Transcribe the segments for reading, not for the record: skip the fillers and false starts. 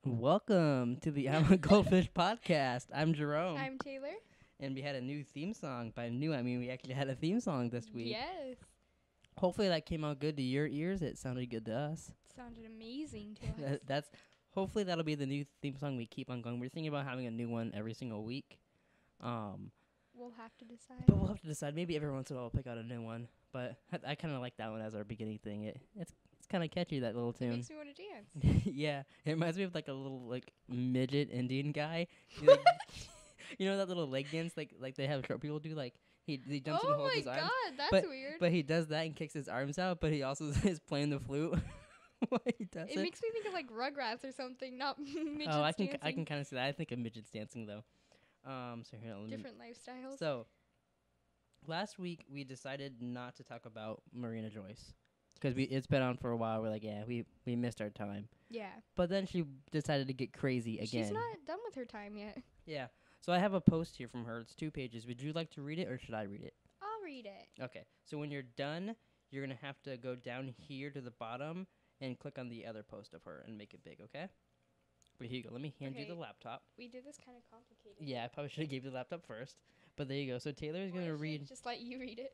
Welcome to the I'm a Goldfish podcast. I'm Jerome. I'm Taylor. And we had a new theme song. By new, I mean we actually had a theme song this week. Yes. Hopefully that came out good to your ears. It sounded good to us. Sounded amazing to us. Hopefully that'll be the new theme song we keep on going. We're thinking about having a new one every single week. We'll have to decide. But we'll have to decide. Maybe every once in a while we'll pick out a new one. But I kind of like that one as our beginning thing. It's kind of catchy, that little tune. It makes me want to dance. Yeah, it reminds me of like a little midget Indian guy. Like, you know that little leg dance like they have short people do. Like he jumps and holds his arms. Oh my god, that's weird. But he does that and kicks his arms out. But he also is playing the flute while he does it. It makes me think of like Rugrats or something, not midgets Oh, I dancing. can kind of see that. I think of midgets dancing though. So here, let me. Different lifestyles. So last week we decided not to talk about Marina Joyce. Because it's been on for a while. We're like, yeah, we missed our time. Yeah. But then she decided to get crazy again. She's not done with her time yet. Yeah. So I have a post here from her. It's 2 pages. Would you like to read it or should I read it? I'll read it. Okay. So when you're done, you're going to have to go down here to the bottom and click on the other post of her and make it big, okay? But here you go. Let me hand you the laptop. We did this kind of complicated. Yeah, I probably should have gave you the laptop first. But there you go. So Taylor is going to read. Just let you read it.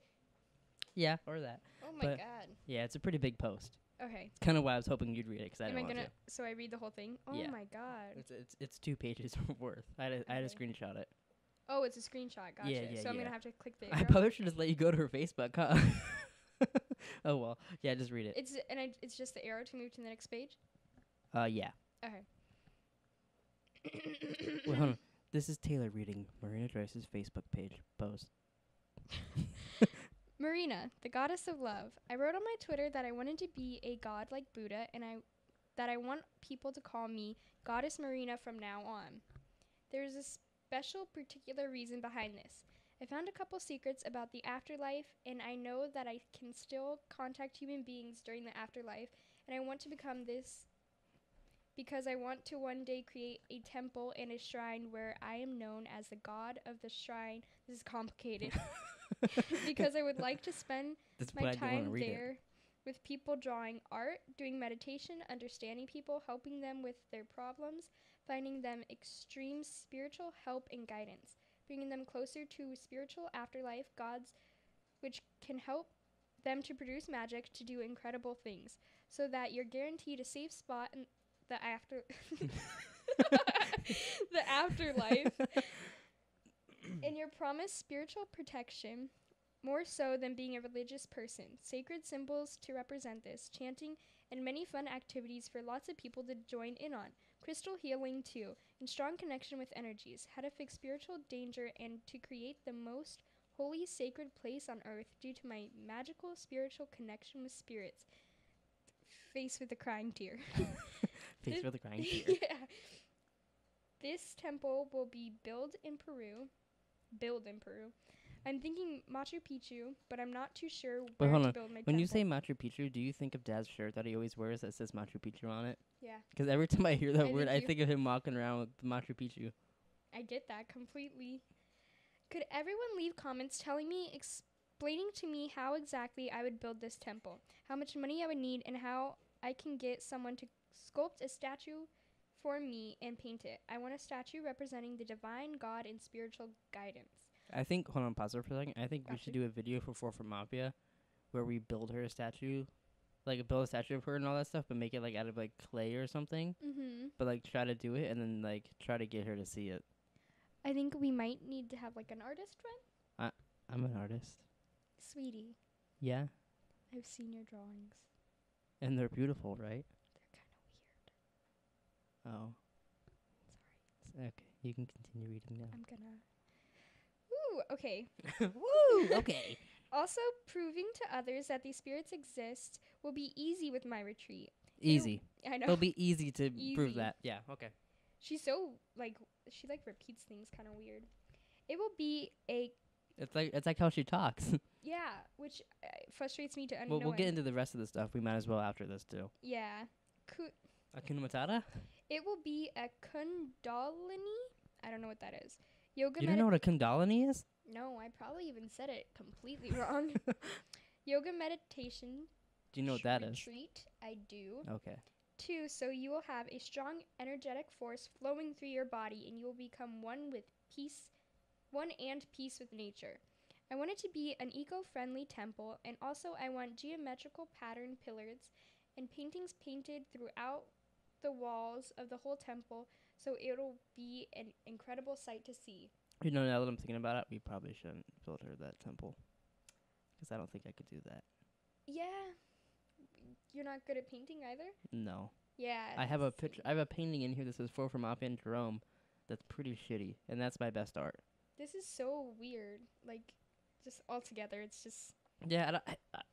Yeah, or that. Oh my god. Yeah, it's a pretty big post. Okay. It's kind of why I was hoping you'd read it because I didn't want to. So I read the whole thing? Oh Yeah. my god. It's 2 pages worth. I had to screenshot it. Oh, it's a screenshot. Gotcha. Yeah, so I'm going to have to click the I arrow. probably should just let you go to her Facebook, huh? Oh well. Yeah, just read it. It's just the arrow to move to the next page? Yeah. Okay. Wait, hold on. This is Taylor reading Marina Joyce's Facebook page post. Marina, the goddess of love. I wrote on my Twitter that I wanted to be a god like Buddha and that I want people to call me Goddess Marina from now on. There's a special particular reason behind this. I found a couple secrets about the afterlife, and I know that I can still contact human beings during the afterlife, and I want to become this because I want to one day create a temple and a shrine where I am known as the god of the shrine. This is complicated. Because I would like to spend my time there with people drawing art, doing meditation, understanding people, helping them with their problems, finding them extreme spiritual help and guidance, bringing them closer to spiritual afterlife gods, which can help them to produce magic to do incredible things, so that you're guaranteed a safe spot in the the afterlife. And you're promised spiritual protection, more so than being a religious person. Sacred symbols to represent this, chanting, and many fun activities for lots of people to join in on. Crystal healing too, and strong connection with energies. How to fix spiritual danger and to create the most holy sacred place on earth due to my magical spiritual connection with spirits. Face with a crying tear. Face with a crying tear. Yeah. This temple will be built in Peru. I'm thinking Machu Picchu, but I'm not too sure where to build my temple. When you say Machu Picchu, do you think of Dad's shirt that he always wears that says Machu Picchu on it? Yeah. Because every time I hear that word, I think of him walking around with Machu Picchu. I get that completely. Could everyone leave comments explaining to me how exactly I would build this temple, how much money I would need, and how I can get someone to sculpt a statue for me and paint it. I want a statue representing the divine God and spiritual guidance. I think, hold on, pause there for a second. I think we should do a video for 4 for Mafia where we build her a statue, build a statue of her and all that stuff, but make it out of clay or something. Mm-hmm. But try to do it and then try to get her to see it. I think we might need to have an artist friend. I'm an artist. Sweetie. Yeah. I've seen your drawings. And they're beautiful, right? They're kind of weird. Oh. Sorry. Okay, you can continue reading now. I'm gonna... Woo! Okay. Woo! Okay. Also, proving to others that these spirits exist will be easy with my retreat. Easy. I know. It'll be easy to prove that. Yeah, okay. She's so, she repeats things kind of weird. It will be a... It's like how she talks. Yeah, which frustrates me to unknown. Well, we'll get into the rest of the stuff. We might as well after this, too. Yeah. Hakuna Matata? It will be a kundalini? I don't know what that is. Yoga. You don't know what a kundalini is? No, I probably even said it completely wrong. Yoga meditation. Do you know what that is? Retreat, I do. Okay. too, so you will have a strong, energetic force flowing through your body, and you will become one and peace with nature. I want it to be an eco-friendly temple, and also I want geometrical pattern pillars and paintings painted throughout the walls of the whole temple, so it'll be an incredible sight to see. You know, now that I'm thinking about it, we probably shouldn't build her that temple. Because I don't think I could do that. Yeah. You're not good at painting either? No. Yeah. I have a picture. I have a painting in here that says "For from Mafia and Jerome." That's pretty shitty, and that's my best art. This is so weird. Like, just altogether, it's just. Yeah,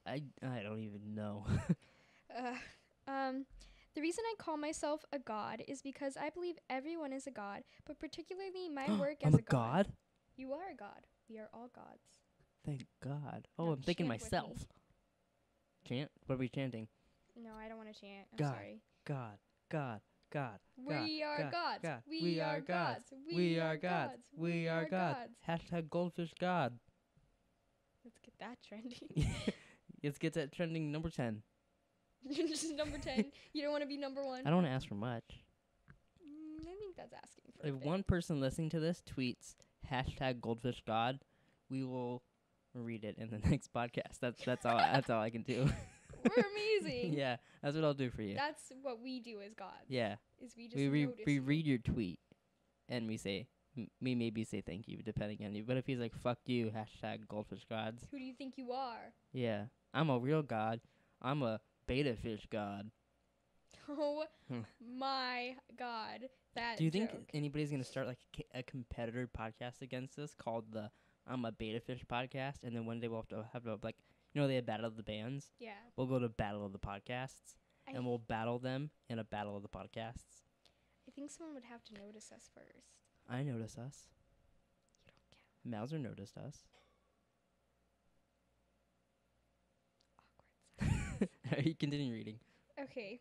I don't even know. The reason I call myself a god is because I believe everyone is a god, but particularly my work as I'm a god. god. You are a god. We are all gods. Thank God. Oh, Now I'm thinking chant with myself. me. Chant? What are we chanting? No, I don't want to chant. I'm God. sorry. God, God, God. We are God, gods. God. We are gods. We are gods. We are gods. Hashtag Goldfish God. Let's get that trending. Let's get that trending number 10. Just number 10. You don't want to be number 1? I don't want to ask for much. I think that's asking for If a bit. one person listening to this tweets hashtag Goldfish God, we will read it in the next podcast. That's all. That's all I can do. We're amazing. Yeah, that's what I'll do for you. That's what we do as gods. Yeah, Is we just we notice we you. read your tweet, and we say we maybe say thank you depending on you. But if he's like fuck you hashtag Goldfish Gods, Who do you think you are? yeah, I'm a real god. I'm a beta fish god. Oh my God. That Do you think joke. anybody's gonna start like a competitor podcast against us called the I'm a beta fish podcast, and then one day we'll have to like, you know, they have Battle of the Bands. Yeah. We'll go to Battle of the Podcasts, and we'll battle them in a Battle of the Podcasts. I think someone would have to notice us first. I notice us. You don't count. Mauser noticed us. Awkward. Are you continue reading? Okay.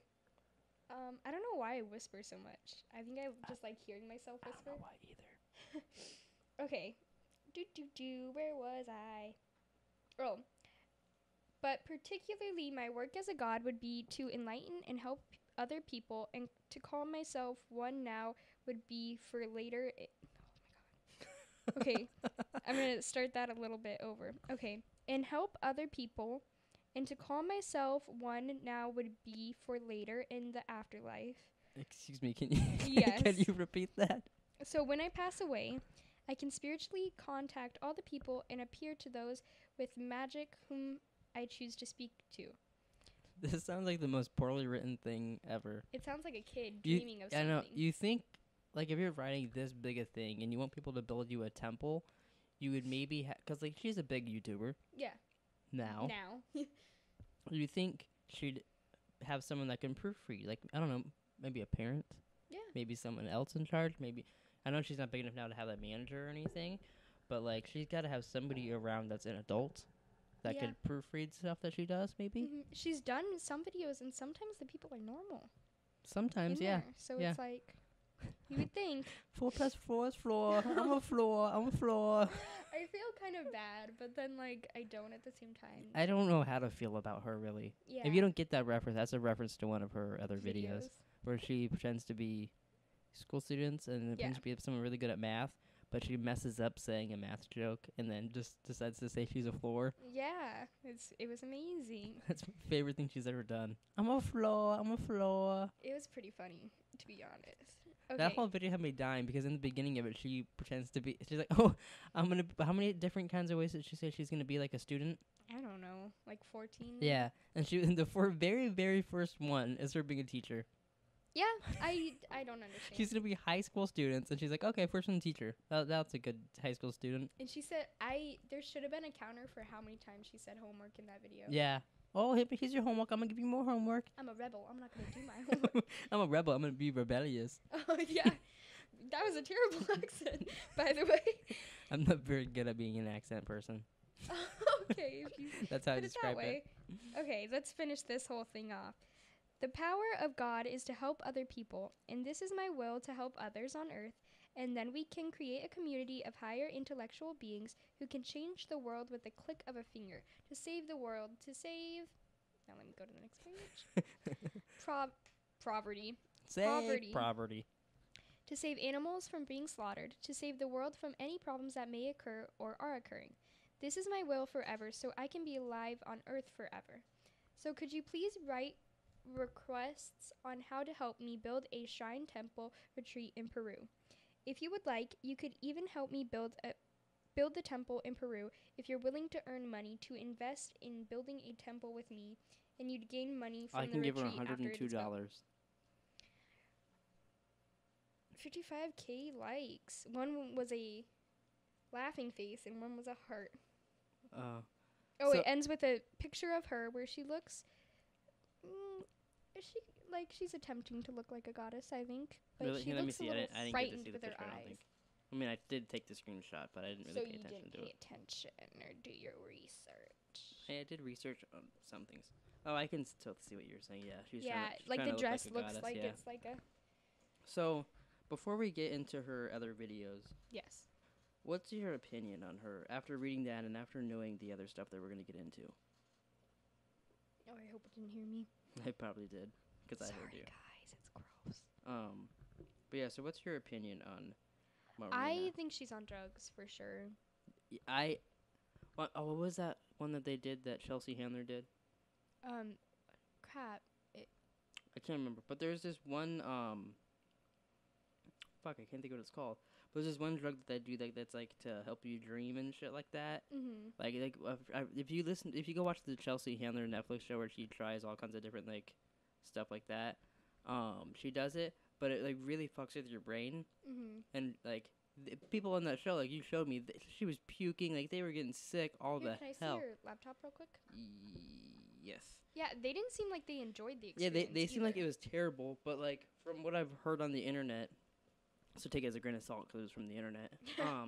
I don't know why I whisper so much. I think I just like hearing myself I whisper. don't know why either. Okay. Where was I? Oh. But particularly my work as a god would be to enlighten and help other people, and to call myself one now would be for later. Oh my God. Okay. I'm going to start that a little bit over. Okay. And help other people, and to call myself one now would be for later in the afterlife. Excuse me, can you Yes. can you repeat that? So when I pass away, I can spiritually contact all the people and appear to those with magic whom I choose to speak to. This sounds like the most poorly written thing ever. It sounds like a kid dreaming of I something. know. You think, like, if you're writing this big a thing and you want people to build you a temple, you would maybe because like she's a big YouTuber Yeah. now. Now. You think she'd have someone that can proofread? Like, I don't know, maybe a parent? Yeah. Maybe someone else in charge? Maybe. I know she's not big enough now to have a manager or anything, but, like, she's got to have somebody around that's an adult that could proofread stuff that she does, maybe? She's done some videos, and sometimes the people are normal. Sometimes, in yeah. there. So Yeah. it's like, you would think. 4 plus 4 is floor. I'm a floor. I'm a floor. I feel kind of bad, but then, like, I don't at the same time. I don't know how to feel about her, really. Yeah. If you don't get that reference, that's a reference to one of her other videos where she pretends to be school students and pretends to be someone really good at math, but she messes up saying a math joke and then just decides to say she's a floor. Yeah, it was amazing. That's my favorite thing she's ever done. I'm a floor. I'm a floor. It was pretty funny, to be honest. Okay. That whole video had me dying because in the beginning of it, she pretends to be. She's like, "Oh, I'm gonna." How many different kinds of ways did she say she's gonna be like a student? I don't know, like 14. Yeah, and she the very very first one is her being a teacher. Yeah, I don't understand. She's gonna be high school students, and she's like, "Okay, first one teacher. That's a good high school student." And she said, there should have been a counter for how many times she said homework in that video. Yeah. Oh, here's your homework. I'm gonna give you more homework. I'm a rebel. I'm not gonna do my homework. I'm a rebel. I'm gonna be rebellious. Oh yeah, that was a terrible accent, by the way. I'm not very good at being an accent person. Okay, if you That's how I put it describe that way. Okay, let's finish this whole thing off. The power of God is to help other people, and this is my will to help others on earth, and then we can create a community of higher intellectual beings who can change the world with the click of a finger, to save the world, to save... Now let me go to the next page. poverty. Save poverty. To save animals from being slaughtered, to save the world from any problems that may occur or are occurring. This is my will forever, so I can be alive on earth forever. So could you please write requests on how to help me build a shrine temple retreat in Peru? If you would like, you could even help me build the temple in Peru if you're willing to earn money to invest in building a temple with me, and you'd gain money from the retreat. I can give her $102. 55K likes. One was a laughing face and one was a heart. So it ends with a picture of her where she looks she's attempting to look like a goddess, I think. But really? She looks a little frightened with her eyes. I mean, I did take the screenshot, but I didn't really pay attention to it. So you didn't pay attention or do your research. Hey, I did research on some things. Oh, I can still see what you're saying. Yeah, she's like the dress looks like it's like a... So, before we get into her other videos... Yes. What's your opinion on her after reading that and after knowing the other stuff that we're going to get into? Oh, I hope it didn't hear me. I probably did, because I heard you. Sorry, guys, it's gross. But yeah, so what's your opinion on Marina? I think she's on drugs, for sure. What was that one that they did that Chelsea Handler did? Crap. I can't remember, but there's this one, fuck, I can't think of what it's called. But there's this one drug that they do that's like to help you dream and shit like that. Mm-hmm. Like if you go watch the Chelsea Handler Netflix show where she tries all kinds of different like stuff like that, she does it, but it like really fucks with your brain. Mm-hmm. And like people on that show, like you showed me, she was puking, like they were getting sick. All the hell. Can I see your laptop real quick? Yes. Yeah, they didn't seem like they enjoyed the experience. Yeah, they seemed like it was terrible, but like from what I've heard on the internet. So take it as a grain of salt because it was from the internet.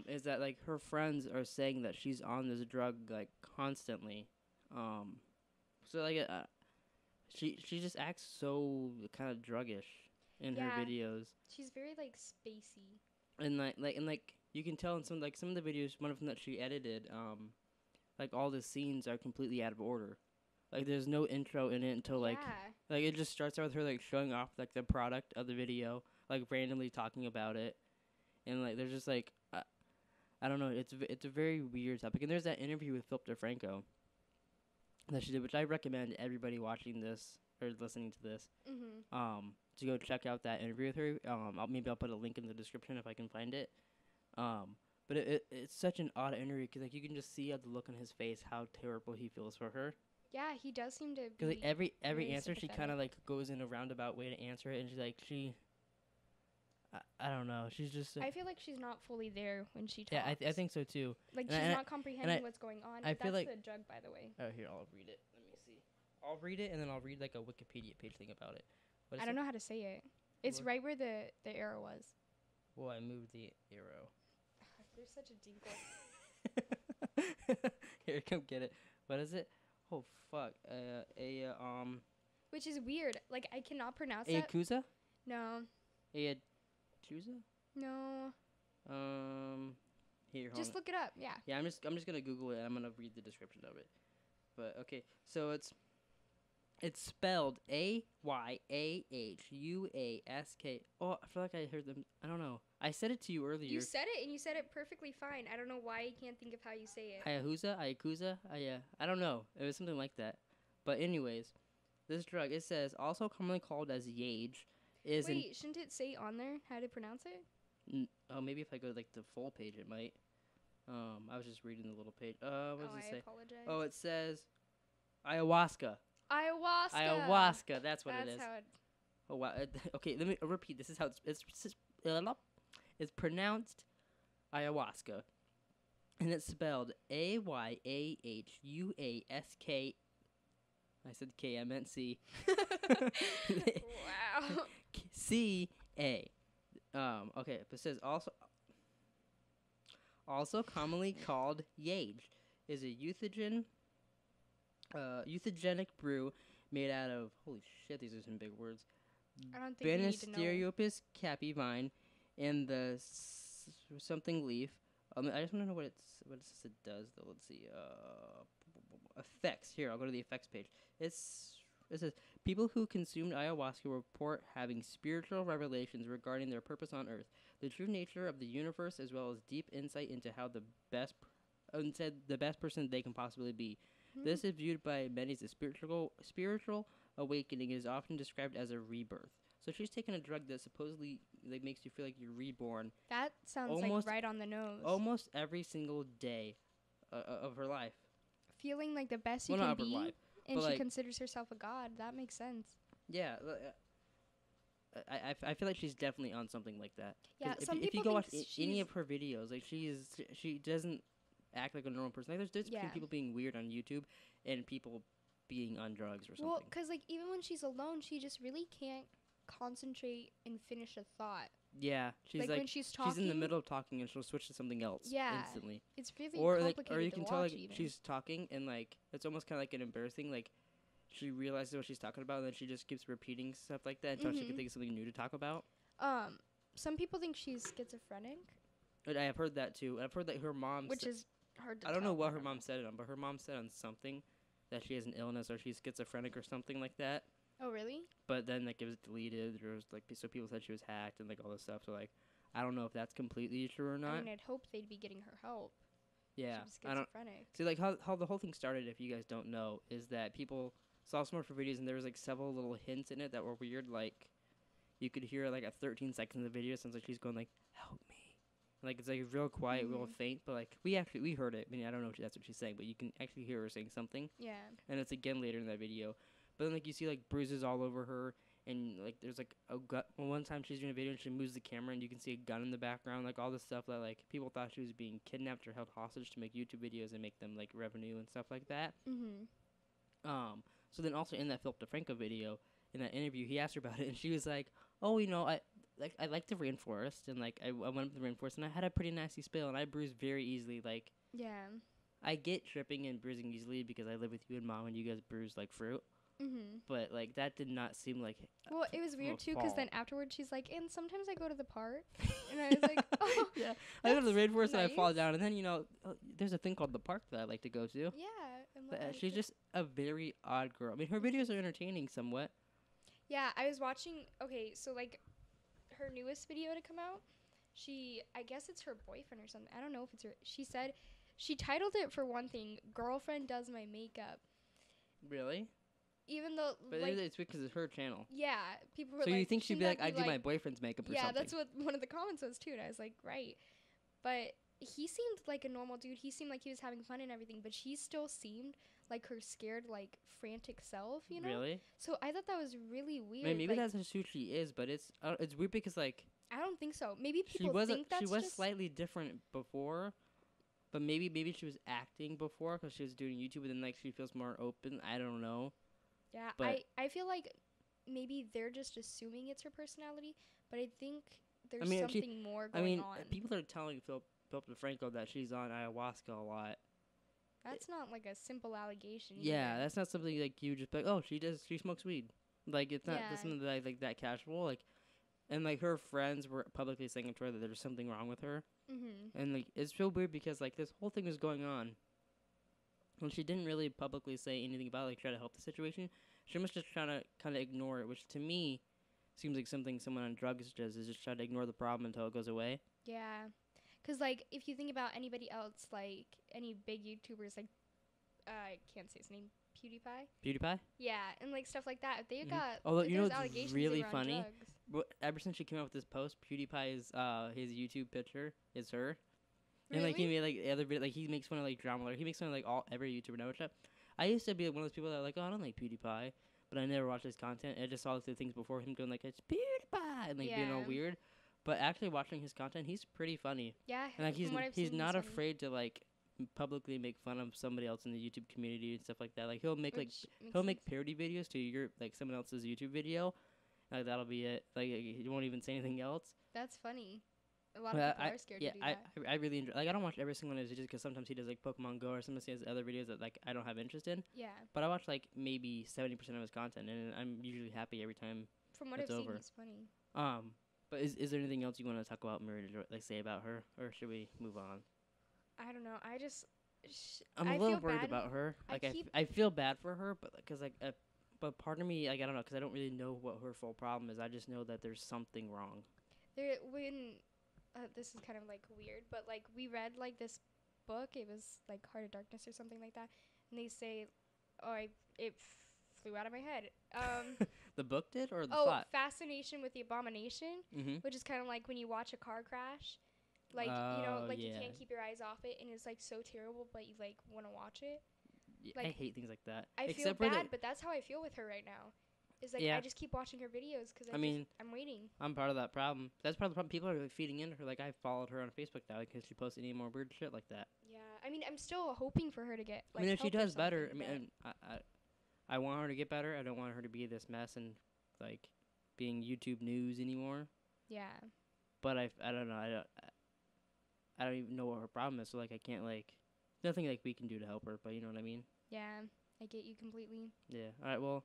Is that like her friends are saying that she's on this drug like constantly. So like she just acts so kind of druggish in her videos. She's very like spacey. And like you can tell in some of the videos, one of them that she edited, like all the scenes are completely out of order. Like there's no intro in it until like it just starts out with her like showing off like the product of the video. Like randomly talking about it, and like there's just like I don't know. It's a very weird topic. And there's that interview with Philip DeFranco that she did, which I recommend everybody watching this or listening to this to go check out that interview with her. Maybe I'll put a link in the description if I can find it. But it's such an odd interview because like you can just see at the look on his face how terrible he feels for her. Yeah, he does seem to. Because like every answer she kind of like goes in a roundabout way to answer it, and she's I don't know. She's just. I feel like she's not fully there when she talks. Yeah, I think so too. Like she's not comprehending what's going on. I feel like that's the drug, by the way. Oh, here I'll read it. Let me see. I'll read it and then I'll read like a Wikipedia page thing about it. I don't know how to say it. It's right where the arrow was. Well, I moved the arrow. There's such a dinkle. Here, come get it. What is it? Oh fuck. Which is weird. Like I cannot pronounce that. Ayakusa? No. Chusa? No. Here, just look it up. Yeah. Yeah, I'm just gonna Google it. And I'm gonna read the description of it. But okay, so it's spelled Ayahhuask. Oh, I feel like I heard them. I don't know. I said it to you earlier. You said it, and you said it perfectly fine. I don't know why you can't think of how you say it. Ayakusa. I don't know. It was something like that. But anyways, this drug, it says also commonly called as Yage. Wait, shouldn't it say on there how to pronounce it? Maybe if I go to like the full page, it might. I was just reading the little page. What does it say? I apologize. Oh, it says ayahuasca. Ayahuasca. That's what it is. That's how it. Oh wow. Okay, let me repeat. This is how it's pronounced ayahuasca, and it's spelled Ayahhuask. I said K. I meant C. Wow. C-A. Okay, but it says also commonly called Yage, is a euthygenic brew made out of, holy shit, these are some big words. I don't think you need to know. Banisteriopus capi vine and the something leaf. I just want to know what it does though. Let's see. Effects. Here, I'll go to the effects page. It's It says people who consumed ayahuasca report having spiritual revelations regarding their purpose on Earth, the true nature of the universe, as well as deep insight into how the best person they can possibly be. This is viewed by many as a spiritual awakening. It is often described as a rebirth. So she's taken a drug that supposedly like makes you feel like you're reborn. That sounds like right on the nose. Almost every single day of her life. Feeling like the best you can be, and she considers herself a god. That makes sense. Yeah. I feel like she's definitely on something like that. Yeah, if you go watch any of her videos, like she doesn't act like a normal person. Like there's between people being weird on YouTube and people being on drugs or something. Well, because like even when she's alone, she just really can't concentrate and finish a thought. Yeah, she's like when she's talking, she's in the middle of talking and she'll switch to something else instantly. It's really complicated or you can tell like even. She's talking and like it's almost kind of like an embarrassing like she realizes what she's talking about and then she just keeps repeating stuff like that until she can think of something new to talk about. Some people think she's schizophrenic. But I have heard that too. I've heard that her mom, which is hard to I don't know what her mom said it on, but her mom said on something that she has an illness or she's schizophrenic or something like that. Oh, really? But then, like, it was deleted. Or it was, like, so people said she was hacked and, like, all this stuff. So, like, I don't know if that's completely true or not. I mean, I'd hope they'd be getting her help. Yeah. She was schizophrenic. See, like, how the whole thing started, if you guys don't know, is that people saw some of her videos and there was, like, several little hints in it that were weird. Like, you could hear, like, at 13 seconds of the video, sounds like she's going, like, help me. Like, it's, like, real quiet, real faint. But, like, we heard it. I mean, I don't know if that's what she's saying, but you can actually hear her saying something. Yeah. And it's again later in that video. But then, like, you see, like, bruises all over her, and, like, there's, like, a gun. Well, one time she's doing a video, and she moves the camera, and you can see a gun in the background, like, all this stuff that, like, people thought she was being kidnapped or held hostage to make YouTube videos and make them, like, revenue and stuff like that. So then also in that Philip DeFranco video, in that interview, he asked her about it, and she was like, oh, you know, I like the rainforest, and, like, I went up to the rainforest, and I had a pretty nasty spill, and I bruised very easily, like. Yeah. I get tripping and bruising easily because I live with you and Mom, and you guys bruise like fruit. But, like, that did not seem like well, it was weird, too, because then afterwards she's like, and sometimes I go to the park. And I was like, oh. Yeah. I go to the rainforest and I fall down. And then, you know, there's a thing called the park that I like to go to. Yeah. But she's just a very odd girl. I mean, her videos are entertaining somewhat. Yeah, I was watching, okay, so, like, her newest video to come out, I guess it's her boyfriend or something. I don't know if it's her. She said, she titled it for one thing, Girlfriend Does My Makeup. Really? Even though, but like, it's because it's her channel. Yeah, people were so like. So you think she'd be like, I do my boyfriend's makeup or something? Yeah, that's what one of the comments was too, and I was like, right. But he seemed like a normal dude. He seemed like he was having fun and everything, but she still seemed like her scared, like, frantic self, you know? Really? So I thought that was really weird. I mean, maybe that's who she is, but it's weird because, like. I don't think so. Maybe people think that's she was slightly different before. But maybe she was acting before because she was doing YouTube, and then, like, she feels more open. I don't know. Yeah, but I feel like maybe they're just assuming it's her personality, but I think there's something more going on. People are telling Philip DeFranco that she's on ayahuasca a lot. That's not, like, a simple allegation. Yeah, either. that's not something, like, you just be like, oh, she smokes weed. Like, it's not something that, like, that casual. Like, and, like, her friends were publicly saying to her that there's something wrong with her. And, like, it's so weird because, like, this whole thing was going on. And she didn't really publicly say anything about it, like, try to help the situation. She was just trying to kind of ignore it, which to me seems like something someone on drugs does, is just try to ignore the problem until it goes away. Yeah. Because, like, if you think about anybody else, like, any big YouTubers, like, I can't say his name, PewDiePie? Yeah, and, like, stuff like that. They got, although, like, you know what's really funny? Drugs. Ever since she came out with this post, PewDiePie's, his YouTube picture is her. Really? And, like, he made, like, other videos, like, he makes fun of, like, drama, like, he makes fun of, like, every YouTuber now, which I used to be, like, one of those people that were like, oh, I don't like PewDiePie, but I never watched his content. I just saw the things before him going, like, it's PewDiePie, and, like, being all weird. But actually watching his content, he's pretty funny. Yeah, and, like, he's not afraid to, like, publicly make fun of somebody else in the YouTube community and stuff like that. Like, he'll make parody videos to your, like, someone else's YouTube video. Like, that'll be it. Like, he won't even say anything else. That's funny. A lot of people are scared to do that. I really enjoy. Like, I don't watch every single one of his videos because sometimes he does, like, Pokemon Go or sometimes he has other videos that, like, I don't have interest in. Yeah. But I watch, like, maybe 70% of his content, and I'm usually happy every time. From what I've seen, he's funny. But is there anything else you want to talk about Marina Joyce, like, say about her, or should we move on? I don't know. I'm a little worried about her. Like, I feel bad for her, but because, like, But part of me, like, I don't know, because I don't really know what her full problem is. I just know that there's something wrong. This is kind of like weird, but like we read like this book. It was like Heart of Darkness or something like that, and they say, it flew out of my head. The book did, or the plot? Fascination with the Abomination, which is kind of like when you watch a car crash, like you can't keep your eyes off it, and it's like so terrible, but you like want to watch it. Yeah, Like, I hate things like that. I feel bad, but that's how I feel with her right now. It's like I just keep watching her videos because I'm waiting. I'm part of that problem. That's part of the problem. People are like, feeding into her. Like, I followed her on Facebook now because she posts any more weird shit like that. Yeah, I mean, I'm still hoping for her to get. Like, I mean, if she does better, I want her to get better. I don't want her to be this mess and like being YouTube news anymore. Yeah. But I don't know. I don't even know what her problem is. So like I can't like nothing like we can do to help her. But you know what I mean? Yeah, I get you completely. Yeah. All right. Well,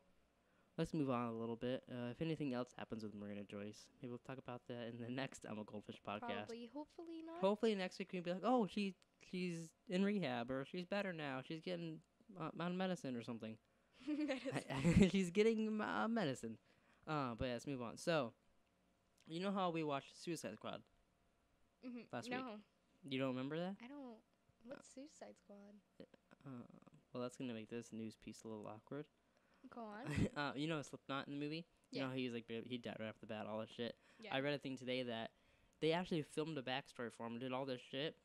let's move on a little bit. If anything else happens with Marina Joyce, maybe we'll talk about that in the next I'm a Goldfish podcast. Hopefully not. Hopefully next week we'll be like, oh, she's in rehab or she's better now. She's getting on medicine or something. She's getting medicine. But yeah, let's move on. So, you know how we watched Suicide Squad last week? No. You don't remember that? I don't. What's Suicide Squad? Well, that's gonna make this news piece a little awkward. Go on. You know Slipknot in the movie? Yeah. You know he died right off the bat, all that shit. Yeah. I read a thing today that they actually filmed a backstory for him, did all this shit,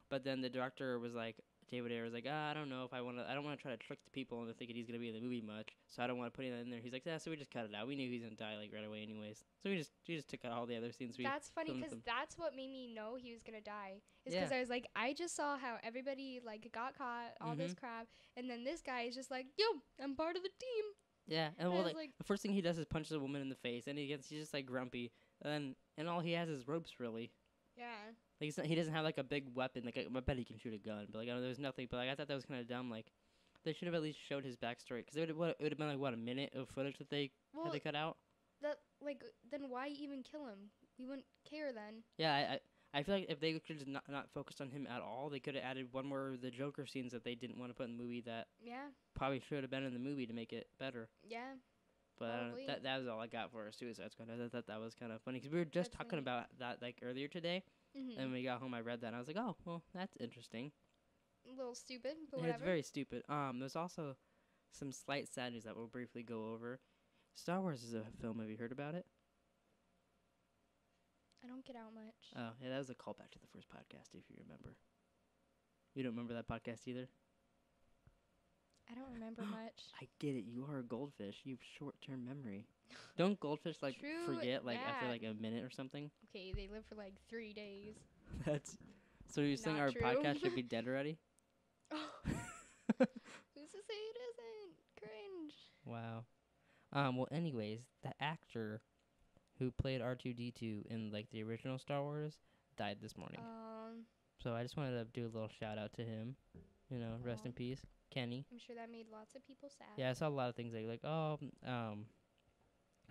but then the director was like, David Ayer was like, I don't know if I want to try to trick the people into thinking he's going to be in the movie much, so I don't want to put that in there. He's like, so we just cut it out. We knew he was going to die, like, right away anyways. So we just took out all the other scenes. That's funny, because that's what made me know he was going to die. Is because I was like, I just saw how everybody, like, got caught, all this crap, and then this guy is just like, yo, I'm part of the team. Yeah, and well, like, the first thing he does is punches a woman in the face, and he's just, like, grumpy, and all he has is ropes, really. Yeah. Like he doesn't have like a big weapon. Like I bet he can shoot a gun, but like there's nothing. But like I thought that was kind of dumb. Like they should have at least showed his backstory because it would have been like a minute of footage that they had to cut out. Then why even kill him? We wouldn't care then. Yeah, I feel like if they could just not focused on him at all, they could have added one more of the Joker scenes that they didn't want to put in the movie that probably should have been in the movie to make it better. Yeah. But that was all I got for Suicide Squad. I thought that was kind of funny because we were just talking about that like earlier today. And when we got home, I read that, and I was like, oh, well, that's interesting. A little stupid, but whatever. It's very stupid. There's also some slight sad news that we'll briefly go over. Star Wars is a film. Have you heard about it? I don't get out much. Oh, yeah, that was a callback to the first podcast, if you remember. You don't remember that podcast either? I don't remember much. I get it. You are a goldfish. You have short-term memory. Don't goldfish forget after like a minute or something? Okay, they live for like 3 days. So you're saying our podcast should be dead already? Oh. Who's to say it isn't? Cringe. Wow. Well, anyways, the actor who played R2-D2 in like the original Star Wars died this morning. So I just wanted to do a little shout out to him. You know, rest in peace, Kenny. I'm sure that made lots of people sad. Yeah, I saw a lot of things he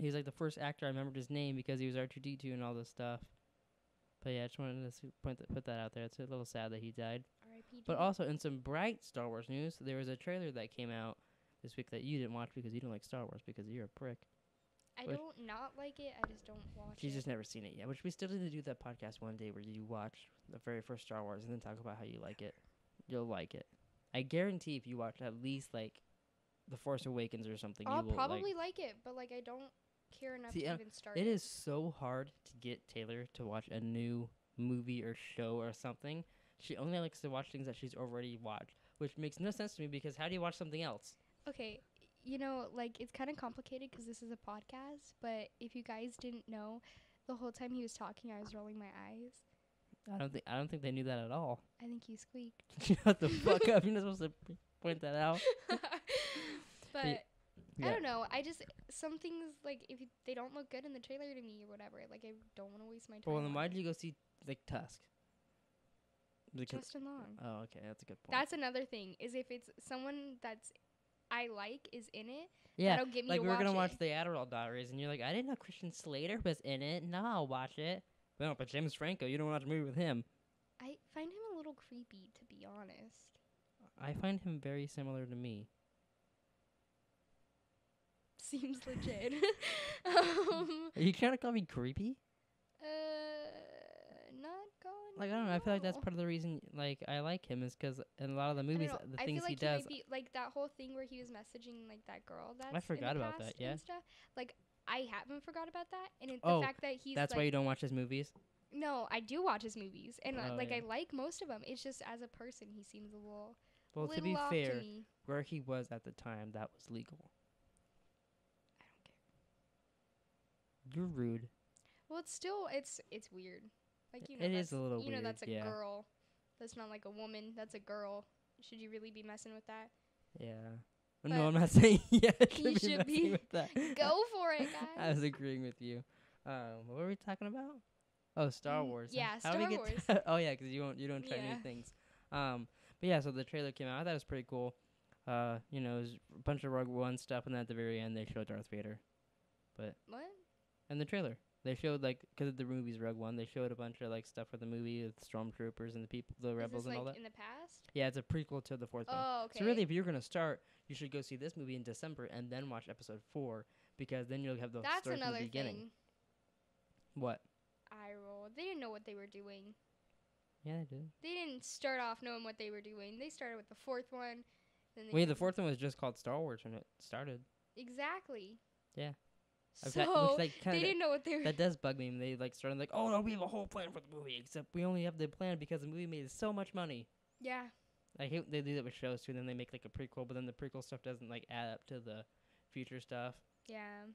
was like the first actor I remembered his name because he was R2-D2 and all this stuff. But yeah, I just wanted to put that out there. It's a little sad that he died. R.I.P. But also in some bright Star Wars news, there was a trailer that came out this week that you didn't watch because you don't like Star Wars because you're a prick. I don't not like it. I just don't watch it. She's just never seen it yet. Which we still need to do that podcast one day where you watch the very first Star Wars and then talk about how you like it. You'll like it. I guarantee if you watch at least like The Force Awakens or something, I'll you will probably like it, but like I don't care enough to even start. It is so hard to get Taylor to watch a new movie or show or something. She only likes to watch things that she's already watched, which makes no sense to me because how do you watch something else? Okay, you know, like it's kind of complicated because this is a podcast, but if you guys didn't know, the whole time he was talking, I was rolling my eyes. I don't think they knew that at all. I think you squeaked. Shut the fuck up! You're not supposed to point that out. But I don't know. I just some things like if they don't look good in the trailer to me or whatever, like I don't want to waste my time. Well, then why did you go see like Tusk? Justin Long. Oh, okay, that's a good point. That's another thing. Is if it's someone that's I like is in it, yeah, that'll get me like to we were gonna watch watch the Adderall Diaries, and you're like, I didn't know Christian Slater was in it. No, I'll watch it. No, but James Franco, you don't watch a movie with him. I find him a little creepy, to be honest. I find him very similar to me. seems legit. Are you trying to call me creepy? Not going. Like, I don't know. I feel like that's part of the reason, like, I like him is because in a lot of the movies, the things he does. Might be, like, that whole thing where he was messaging, like, that girl that's I forgot in the about past that, yeah. and stuff. Like, I haven't forgot about that. And Oh, the fact that he's, that's like, why you don't watch his movies? No, I do watch his movies. And, Oh, like, yeah. I like most of them. It's just, as a person, he seems a little... Well, to little be off fair, to me. where he was at the time, that was legal. I don't care. You're rude. Well, it's still... It's weird. Like, you know, It that's, is a little you know, weird, that's a yeah. girl. That's not like a woman. That's a girl. Should you really be messing with that? Yeah. But No, I'm not saying yeah. You should be. With that. Go for it, guys. I was agreeing with you. What were we talking about? Oh, Star Wars. Yeah, How Star we get Wars. oh yeah, 'cause you don't try new things. But yeah, so the trailer came out. I thought it was pretty cool. You know, it was a bunch of Rogue One stuff, and then at the very end they showed Darth Vader. But What? in the trailer, they showed, like, 'cause of the movie's Rogue One, they showed a bunch of, like, stuff for the movie with stormtroopers and the people, the rebels, Is this, and all like, that. in the past? Yeah, it's a prequel to the fourth one. Oh, okay. So really, if you're gonna start, you should go see this movie in December and then watch episode 4, because then you'll have the That's story from another the beginning. thing. What? I roll. They didn't know what they were doing. Yeah, they did. They didn't start off knowing what they were doing. They started with the fourth one. Then they Wait, the fourth one was just called Star Wars when it started. Exactly. Yeah. So they didn't know what they were. That does bug me when they, like, started like, oh no, we have a whole plan for the movie, except we only have the plan because the movie made so much money. Yeah. I hate they do that with shows too. And then they make, like, a prequel, but then the prequel stuff doesn't, like, add up to the future stuff. Yeah.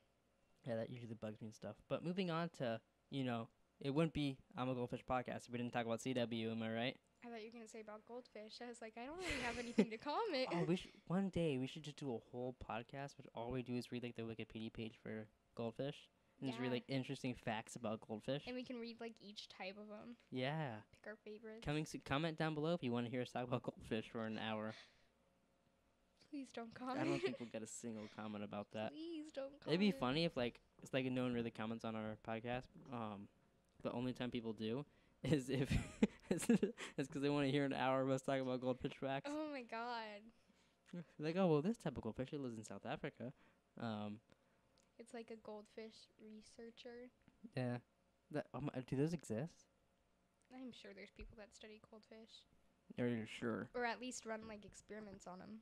Yeah, that usually bugs me and stuff. But moving on to, you know, it wouldn't be I'm a Goldfish podcast if we didn't talk about CW. Am I right? I thought you were gonna say about Goldfish. I was like, I don't really have anything to comment. Oh, one day we should just do a whole podcast, which all we do is read, like, the Wikipedia page for Goldfish. And just read, like, interesting facts about goldfish. And we can read, like, each type of them. Yeah. Pick our favorites. Comment down below if you want to hear us talk about goldfish for an hour. Please don't comment. I don't think we'll get a single comment about that. Please don't comment. It'd be funny if, like, it's like no one really comments on our podcast. The only time people do is if it's because they want to hear an hour of us talking about goldfish facts. Oh my god. Like, oh well, this type of goldfish, it lives in South Africa. It's like a goldfish researcher. Yeah. Do those exist? I'm sure there's people that study goldfish. Are you sure? Or at least run, like, experiments on them.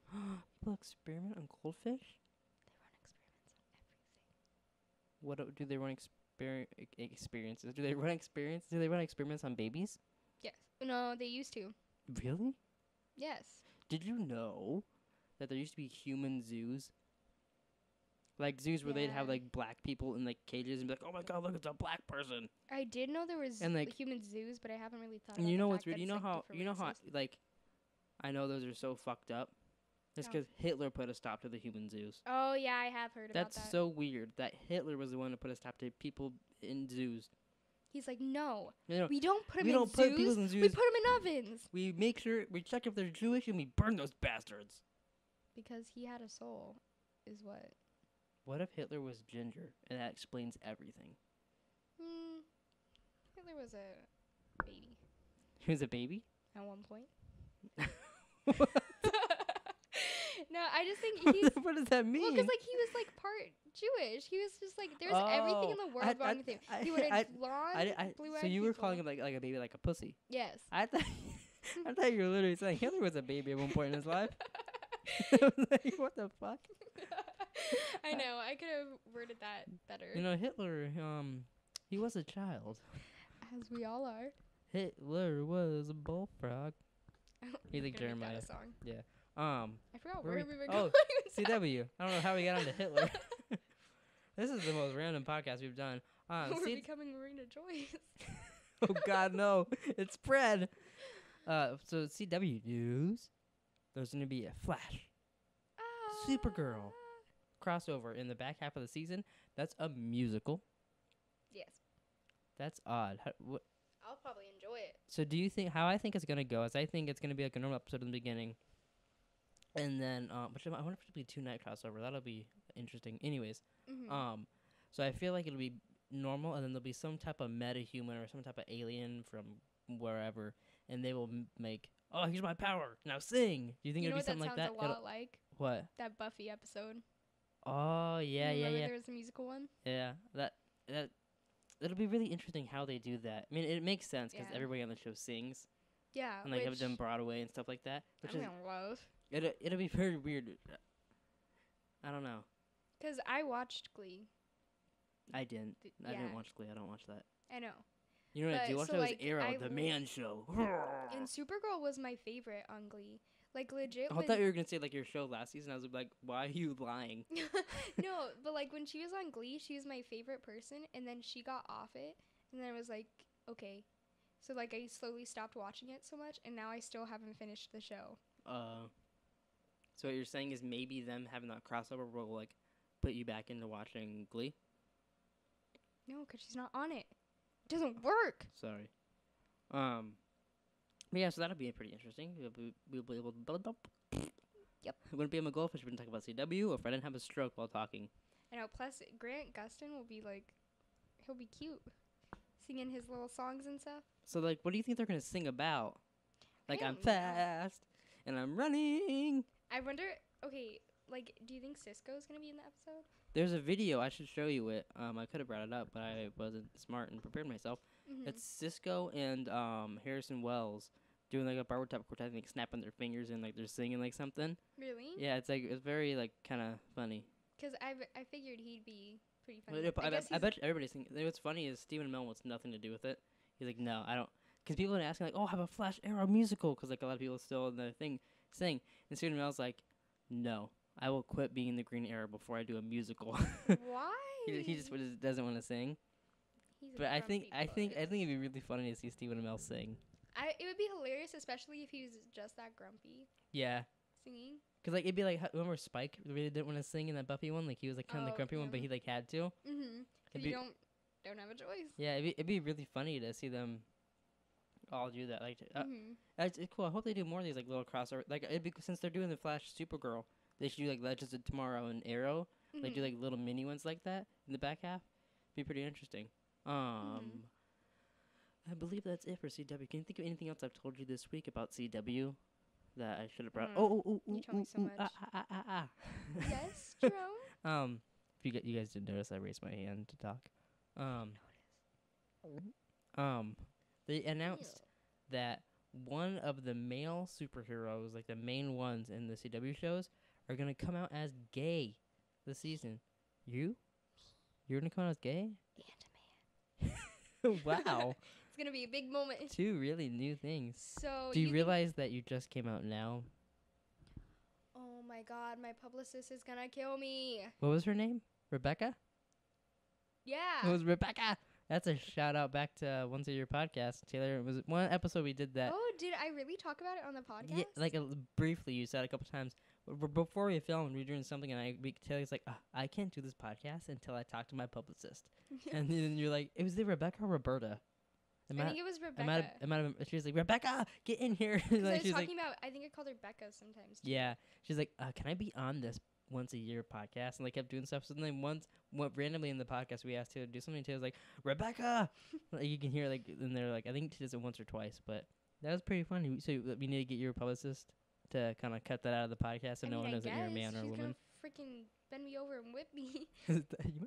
People experiment on goldfish? They run experiments on everything. What do they run experiences? Do they run experiences? Do they run experiments on babies? Yes. No, they used to. Really? Yes. Did you know that there used to be human zoos? Like zoos where they'd have, like, black people in, like, cages and be like, oh my god, look, it's a black person. I did know there was, and, like, human zoos, but I haven't really thought about and you know the what's fact weird? that You know it's, how, like, like, I know those are so fucked up. It's Yeah. because Hitler put a stop to the human zoos. Oh, yeah, I have heard about that. That's so weird that Hitler was the one who put a stop to people in zoos. He's like, no, You know, we don't put them we in don't zoos. put people in zoos. We put them in ovens. We make sure, we check if they're Jewish, and we burn those bastards. Because he had a soul, is what. What if Hitler was ginger? And that explains everything. Hitler was a baby. He was a baby? At one point. No, I just think he's... What does that mean? Well, because, like, he was, like, part Jewish. He was just, like, there's everything in the world wrong with him. He wanted blonde, blue-eyed So you were people. calling him, like a baby, like a pussy? Yes. I thought you were literally saying Hitler was a baby at one point in his life. I was like, what the fuck? I know. I could have worded that better. You know, Hitler, he was a child. As we all are. Hitler was a bullfrog. He's like Jeremiah. Song. Yeah. I forgot where we were going. Oh, CW. I don't know how we got onto Hitler. This is the most random podcast we've done. We're becoming Marina Joyce. Oh God, no! It's spread. So CW news. There's gonna be a Flash, Supergirl crossover in the back half of the season. That's a musical. Yes. That's odd. I'll probably enjoy it. So do you think how I think it's gonna go is I think it's gonna be like a normal episode in the beginning, and then I wonder if it'll be 2-night crossover. That'll be interesting. Anyways, so I feel like it'll be normal, and then there'll be some type of meta-human or some type of alien from wherever, and they will make, oh, here's my power, now sing. Do you think it'll be something like that? You know what that sounds a lot like? What? That Buffy episode. Oh yeah, yeah, Remember yeah. there was a musical one? Yeah, that it'll be really interesting how they do that. I mean, it makes sense because Yeah. everybody on the show sings Yeah, and like have which done Broadway and stuff like that. Which I'm is gonna love. it'll be very weird. I don't know. Cause I watched Glee. I didn't. I Yeah, didn't watch Glee. I don't watch that. I know. You know what I do But watch? so That was like Arrow, the man show. and Supergirl was my favorite on Glee. Like legit. I thought you were gonna say like your show last season. I was like, why are you lying? No, but like when she was on Glee, she was my favorite person, and then she got off it, and then I was like, okay. So like I slowly stopped watching it so much, and now I still haven't finished the show. So what you're saying is maybe them having that crossover will like put you back into watching Glee? No, because she's not on it. It doesn't work. Sorry. But yeah, so that'll be pretty interesting. We'll be able to. Yep. It wouldn't be on a Goldfish. We didn't talk about CW, or if I didn't have a stroke while talking. I know. Plus, Grant Gustin will be like, he'll be cute, singing his little songs and stuff. So like, what do you think they're gonna sing about? Like, I'm don't know. fast and I'm running. I wonder. Okay, like, do you think Cisco's gonna be in the episode? There's a video. I should show you it. I could have brought it up, but I wasn't smart and prepared myself. Mm-hmm. It's Cisco and Harrison Wells doing like a barber top quartet, like snapping their fingers and like they're singing like something. Really? Yeah, it's very like kind of funny. Because I figured he'd be pretty funny. I bet you everybody's thinking. What's funny is Stephen Amell wants nothing to do with it. He's like, no, I don't. Because people are asking like, oh, have a Flash Arrow musical? Because like a lot of people still in the thing sing, and Stephen Amell's like, no, I will quit being the Green Arrow before I do a musical. Why? he just doesn't want to sing. But I think it'd be really funny to see Stephen Amell sing. It would be hilarious, especially if he was just that grumpy. Yeah. Singing. Cause like it'd be like remember Spike really didn't want to sing in that Buffy one, like he was like kind of the grumpy one, but he like had to. Mhm. Cause you don't have a choice. Yeah, it'd be really funny to see them all do that. Like, it's cool. I hope they do more of these like little crossover. Like it'd be since they're doing the Flash Supergirl, they should do like Legends of Tomorrow and Arrow. Like do like little mini ones like that in the back half. Be pretty interesting. I believe that's it for CW. Can you think of anything else I've told you this week about CW that I should have brought? You told me so much. Yes, Jerome. If you guys didn't notice, I raised my hand to talk. They announced that one of the male superheroes, like the main ones in the CW shows, are gonna come out as gay this season. You're gonna come out as gay? And a man. Wow. It's gonna be a big moment. Two really new things. So do you realize that you just came out now? Oh my god, my publicist is gonna kill me. What was her name? Rebecca? Yeah. It was Rebecca. That's a shout out back to Once a Year podcast. Taylor, it was one episode we did that. Oh, did I really talk about it on the podcast? Yeah, like briefly you said a couple times. Before we filmed, we were doing something, and Taylor's like, I can't do this podcast until I talk to my publicist. And then you're like, it was the Rebecca or Roberta? I think it was Rebecca. She was like, Rebecca, get in here. Like, I was talking about, I think I called her Becca sometimes too. Yeah. She's like, can I be on this Once a Year podcast? And they kept doing stuff. So then randomly in the podcast, we asked Taylor to do something. Taylor's like, Rebecca! Like, you can hear, like, and they're like, I think she does it once or twice, but that was pretty funny. So we need to get your publicist to kind of cut that out of the podcast so no one knows that you're a man or a woman. She's gonna freaking bend me over and whip me. You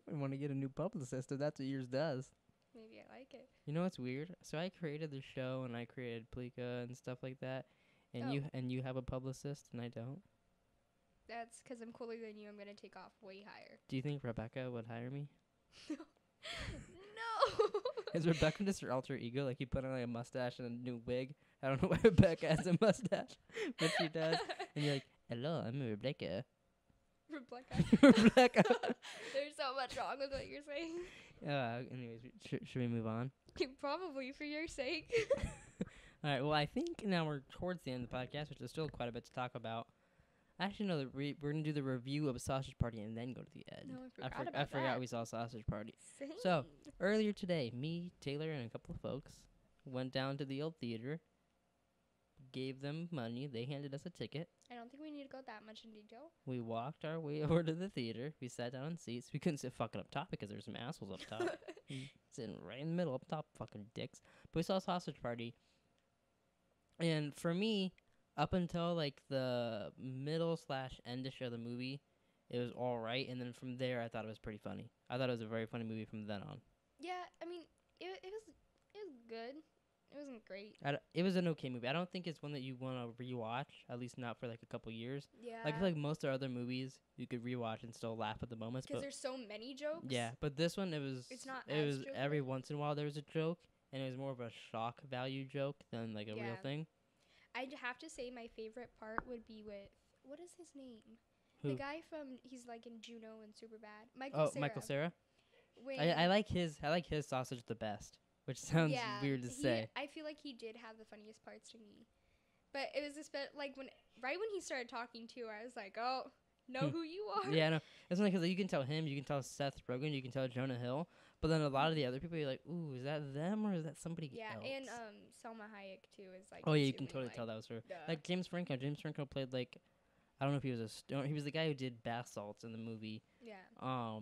might want to get a new publicist if that's what yours does. Maybe I like it. You know what's weird? So I created the show and I created Plika and stuff like that, and you have a publicist and I don't. That's because I'm cooler than you. I'm gonna take off way higher. Do you think Rebecca would hire me? No. Is Rebecca just her alter ego? Like you put on like a mustache and a new wig? I don't know why Rebecca has a mustache, but she does. And you're like, hello, I'm Rebecca. Rebecca. There's so much wrong with what you're saying. Anyways, should we move on? Probably for your sake. All right. Well, I think now we're towards the end of the podcast, which is still quite a bit to talk about. Actually, no. We're gonna do the review of Sausage Party and then go to the end. No, I forgot we saw Sausage Party. Same. So earlier today, me, Taylor, and a couple of folks went down to the old theater. Gave them money. They handed us a ticket. I don't think we need to go that much in detail. We walked our way over to the theater. We sat down in seats. We couldn't sit fucking up top because there were some assholes up top. Sitting right in the middle up top, fucking dicks. But we saw Sausage Party. And for me, up until like the middle/endish of the movie, it was all right, and then from there I thought it was pretty funny. I thought it was a very funny movie from then on. Yeah, I mean, it was good. It wasn't great. It was an okay movie. I don't think it's one that you want to rewatch, at least not for like a couple years. Yeah. Like I feel like most of our other movies you could rewatch and still laugh at the moments. Because there's so many jokes. Yeah, but this one It's not. It was every once in a while there was a joke, and it was more of a shock value joke than like a real thing. I'd have to say my favorite part would be with, what is his name? Who? The guy from, he's like in Juno and Superbad. Michael Cera. Michael Cera. I like his sausage the best, which sounds weird to say. I feel like he did have the funniest parts to me, but it was like when he started talking too, I was like, oh, know who you are. Yeah, no, it's only because you can tell him, you can tell Seth Rogen, you can tell Jonah Hill, but then a lot of the other people, you're like, ooh, is that them or is that somebody else? Yeah, and Selma Hayek too is like. Oh yeah, you can totally tell that was her. Duh. Like James Franco. James Franco played like, I don't know if he was he was the guy who did bath salts in the movie. Yeah. I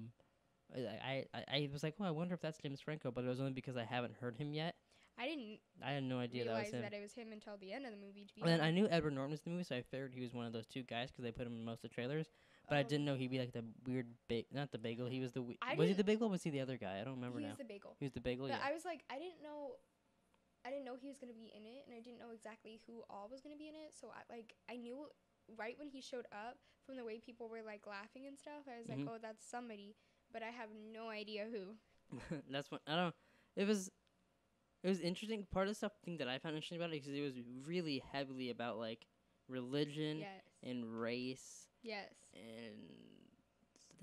was like, oh, I wonder if that's James Franco, but it was only because I haven't heard him yet. I had no idea that was him. That it was him until the end of the movie. And then I knew Edward Norton was in the movie, so I figured he was one of those two guys because they put him in most of the trailers. But I didn't know he'd be like the weird not the bagel. He was the was he the bagel? Or was he the other guy? I don't remember now. He was the bagel. He was the bagel. But yeah. I was like, I didn't know he was gonna be in it, and I didn't know exactly who all was gonna be in it. So I knew right when he showed up from the way people were like laughing and stuff. I was like, oh, that's somebody, but I have no idea who. That's what I don't. It was interesting. Part of the thing that I found interesting about it because it was really heavily about like religion and race. Yes. And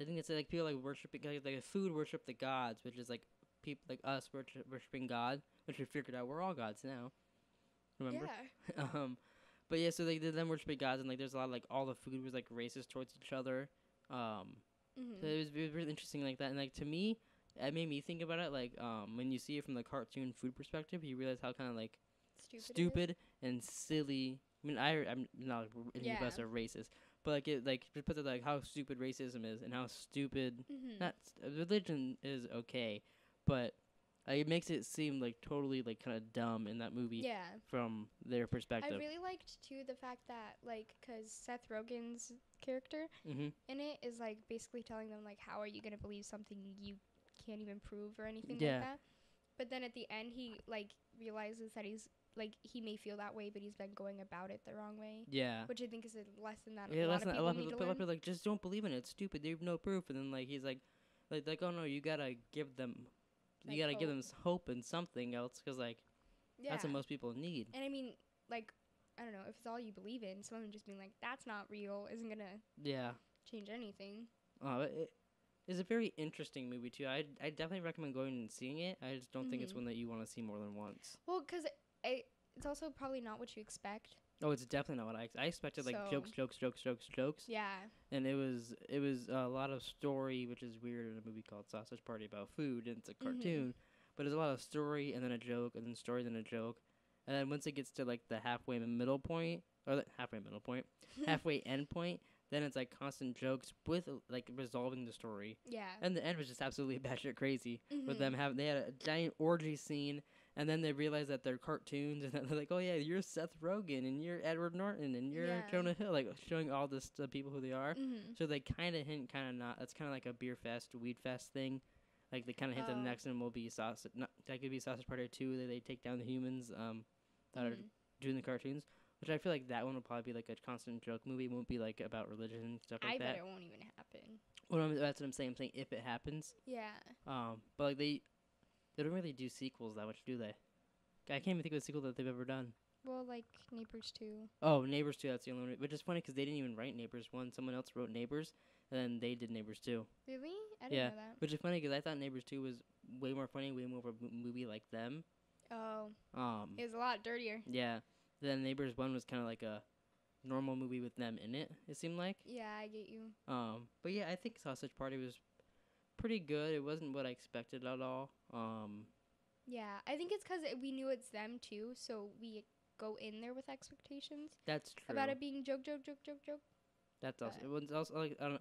I think it's like people like worshiping like food worship the gods, which is like people like us worshiping God, which we figured out we're all gods now. Remember? Yeah. But yeah, so like them worshiping gods and like there's a lot of, like all the food was like racist towards each other. So it was really interesting like that, and like to me. It made me think about it, like, when you see it from the cartoon food perspective, you realize how kind of, like, stupid and silly. I mean, I'm not any of us are racist, but, like, it, like, just put it, like, how stupid racism is and how stupid, religion is okay, but it makes it seem, like, totally, like, kind of dumb in that movie from their perspective. I really liked, too, the fact that, like, because Seth Rogen's character in it is, like, basically telling them, like, how are you going to believe something you can't even prove or anything like that. But then at the end he like realizes that he's like he may feel that way, but he's been going about it the wrong way. Yeah. Which I think is a lesson that a lot of people need to learn. Like just don't believe in it. It's stupid. They have no proof. And then like he's like oh no, you gotta give them give them hope and something else because like that's what most people need. And I mean like I don't know if it's all you believe in. Someone just being like that's not real isn't gonna change anything. It's a very interesting movie, too. I definitely recommend going and seeing it. I just don't think it's one that you want to see more than once. Well, because it's also probably not what you expect. Oh, it's definitely not what I expected, like, jokes. Yeah. And it was a lot of story, which is weird in a movie called Sausage Party about food, and it's a cartoon. But there's a lot of story, and then a joke, and then story, then a joke. And then once it gets to, like, the halfway end point, then it's like constant jokes with like resolving the story. Yeah. And the end was just absolutely batshit crazy. With them they had a giant orgy scene, and then they realized that they're cartoons, and they're like, oh yeah, you're Seth Rogen, and you're Edward Norton, and you're Jonah Hill, like showing all this to people who they are. So they kind of hint, kind of not. That's kind of like a beer fest, weed fest thing. Like they kind of hint that the next one will be sausage. That could be Sausage Party 2. That they take down the humans that are doing the cartoons. Which I feel like that one will probably be like a constant joke movie. It won't be like about religion and stuff like that. I bet it won't even happen. Well, that's what I'm saying. I'm saying if it happens. Yeah. But like they don't really do sequels that much, do they? I can't even think of a sequel that they've ever done. Well, like Neighbors 2. Oh, Neighbors 2. That's the only one. Which is funny because they didn't even write Neighbors 1. Someone else wrote Neighbors, and then they did Neighbors 2. Really? I didn't know that. Which is funny because I thought Neighbors 2 was way more funny, way more of a movie like them. Oh. It was a lot dirtier. Yeah. Then Neighbors 1 was kind of like a normal movie with them in it, it seemed like. Yeah, I get you. But yeah, I think Sausage Party was pretty good. It wasn't what I expected at all. Yeah, I think it's because we knew it's them too, so we go in there with expectations. That's true. About it being joke. That's also. It was also like I don't know.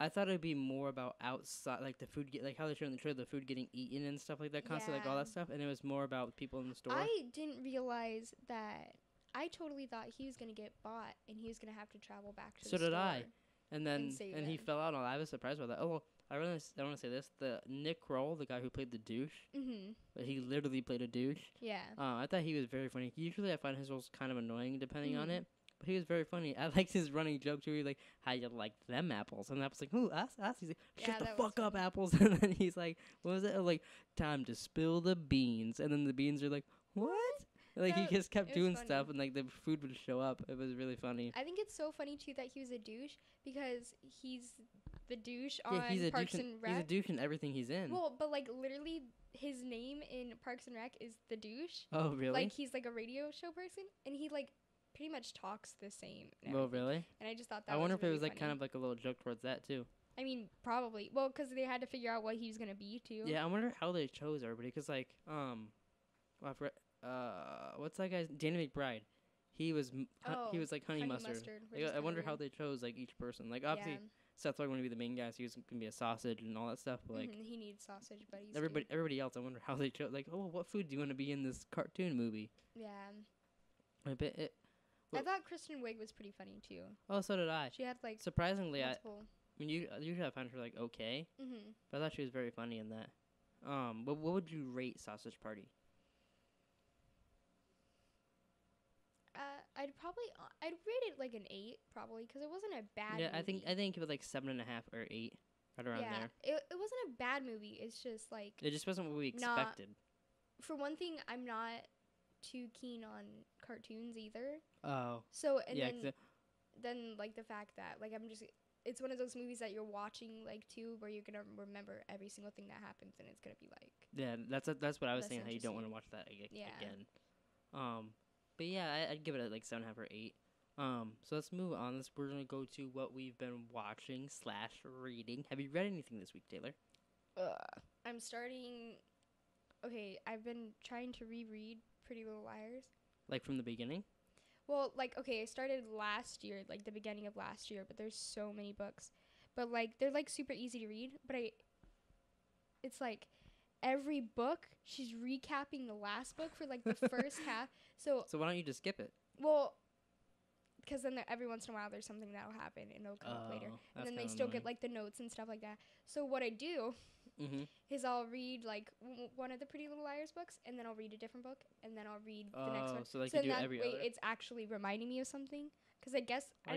I thought it'd be more about outside, like the food, like how they showed in the trailer, the food getting eaten and stuff like that, constantly, like all that stuff, and it was more about people in the store. I didn't realize that. I totally thought he was gonna get bought and he was gonna have to travel back to the store. So did I. And then he fell out. And I was surprised by that. Oh, well, I want to say this: the Nick Kroll, the guy who played the douche, but he literally played a douche. Yeah. I thought he was very funny. Usually, I find his roles kind of annoying depending on it, but he was very funny. I liked his running joke too. He was like, "How you like them apples?" And I was like, "Ooh, us." He's like, "Shut the fuck up, apples." And then he's like, "What was it?" Like, "Time to spill the beans." And then the beans are like, "What?" Like, he just kept doing stuff, and, like, the food would show up. It was really funny. I think it's so funny, too, that he was a douche, because he's the douche on Parks and Rec. He's a douche in everything he's in. Well, but, like, literally, his name in Parks and Rec is the douche. Oh, really? Like, he's, like, a radio show person, and he, like, pretty much talks the same. Oh, really? And I just thought that I wonder if really it was, like, funny. kind of, like, a little joke towards that, too. I mean, probably. Well, because they had to figure out what he was going to be, too. Yeah, I wonder how they chose everybody, because, like, what's that guy's? Danny McBride. He was like honey mustard. Like, I wonder how they chose like each person. Like obviously Seth Rogen would be the main guy, so he was gonna be a sausage and all that stuff. But like he needs sausage buddies. Everybody else, I wonder how they chose. Like, oh, what food do you want to be in this cartoon movie? Yeah. I thought Kristen Wiig was pretty funny too. Oh, so did I. She had like surprisingly, I mean, usually I find her like okay, but I thought she was very funny in that. What would you rate Sausage Party? I'd rate it like an 8 probably, because it wasn't a bad movie. I think it was like 7.5 or 8, right around there. It wasn't a bad movie. It's just like it just wasn't what we expected. For one thing, I'm not too keen on cartoons either. Oh. So then like the fact that like it's one of those movies that you're watching like too, where you're gonna remember every single thing that happens, and it's gonna be like. Yeah, that's what I was saying. How you don't want to watch that again. But yeah, I'd give it a like 7.5 or 8. So let's move on. We're gonna go to what we've been watching / reading. Have you read anything this week, Taylor? I'm starting. Okay, I've been trying to reread Pretty Little Liars. Like from the beginning? Well, like okay, I started last year, like the beginning of last year, but there's so many books, but like they're like super easy to read. But it's like. Every book, she's recapping the last book for like the first half. So why don't you just skip it? Well, because then every once in a while there's something that'll happen and it'll come up later, and then they still get like the notes and stuff like that. So what I do is I'll read like one of the Pretty Little Liars books, and then I'll read a different book, and then I'll read the next one. So like you do every other. It's actually reminding me of something. Because I guess I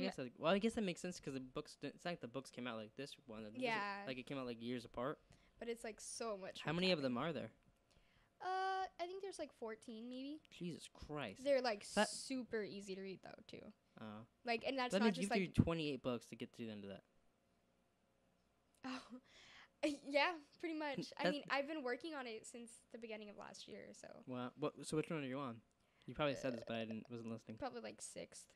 guess that makes sense because the books. It's like the books came out like this one. Like it came out like years apart. But it's like so much. How many of them are there? I think there's like 14 maybe. Jesus Christ. They're like super easy to read though too. Like, and that's that not means just you like 28 books to get to the end of that. Oh, yeah, pretty much. I mean, I've been working on it since the beginning of last year, so. Wow. So which one are you on? You probably said this, but I wasn't listening. Probably like 6th.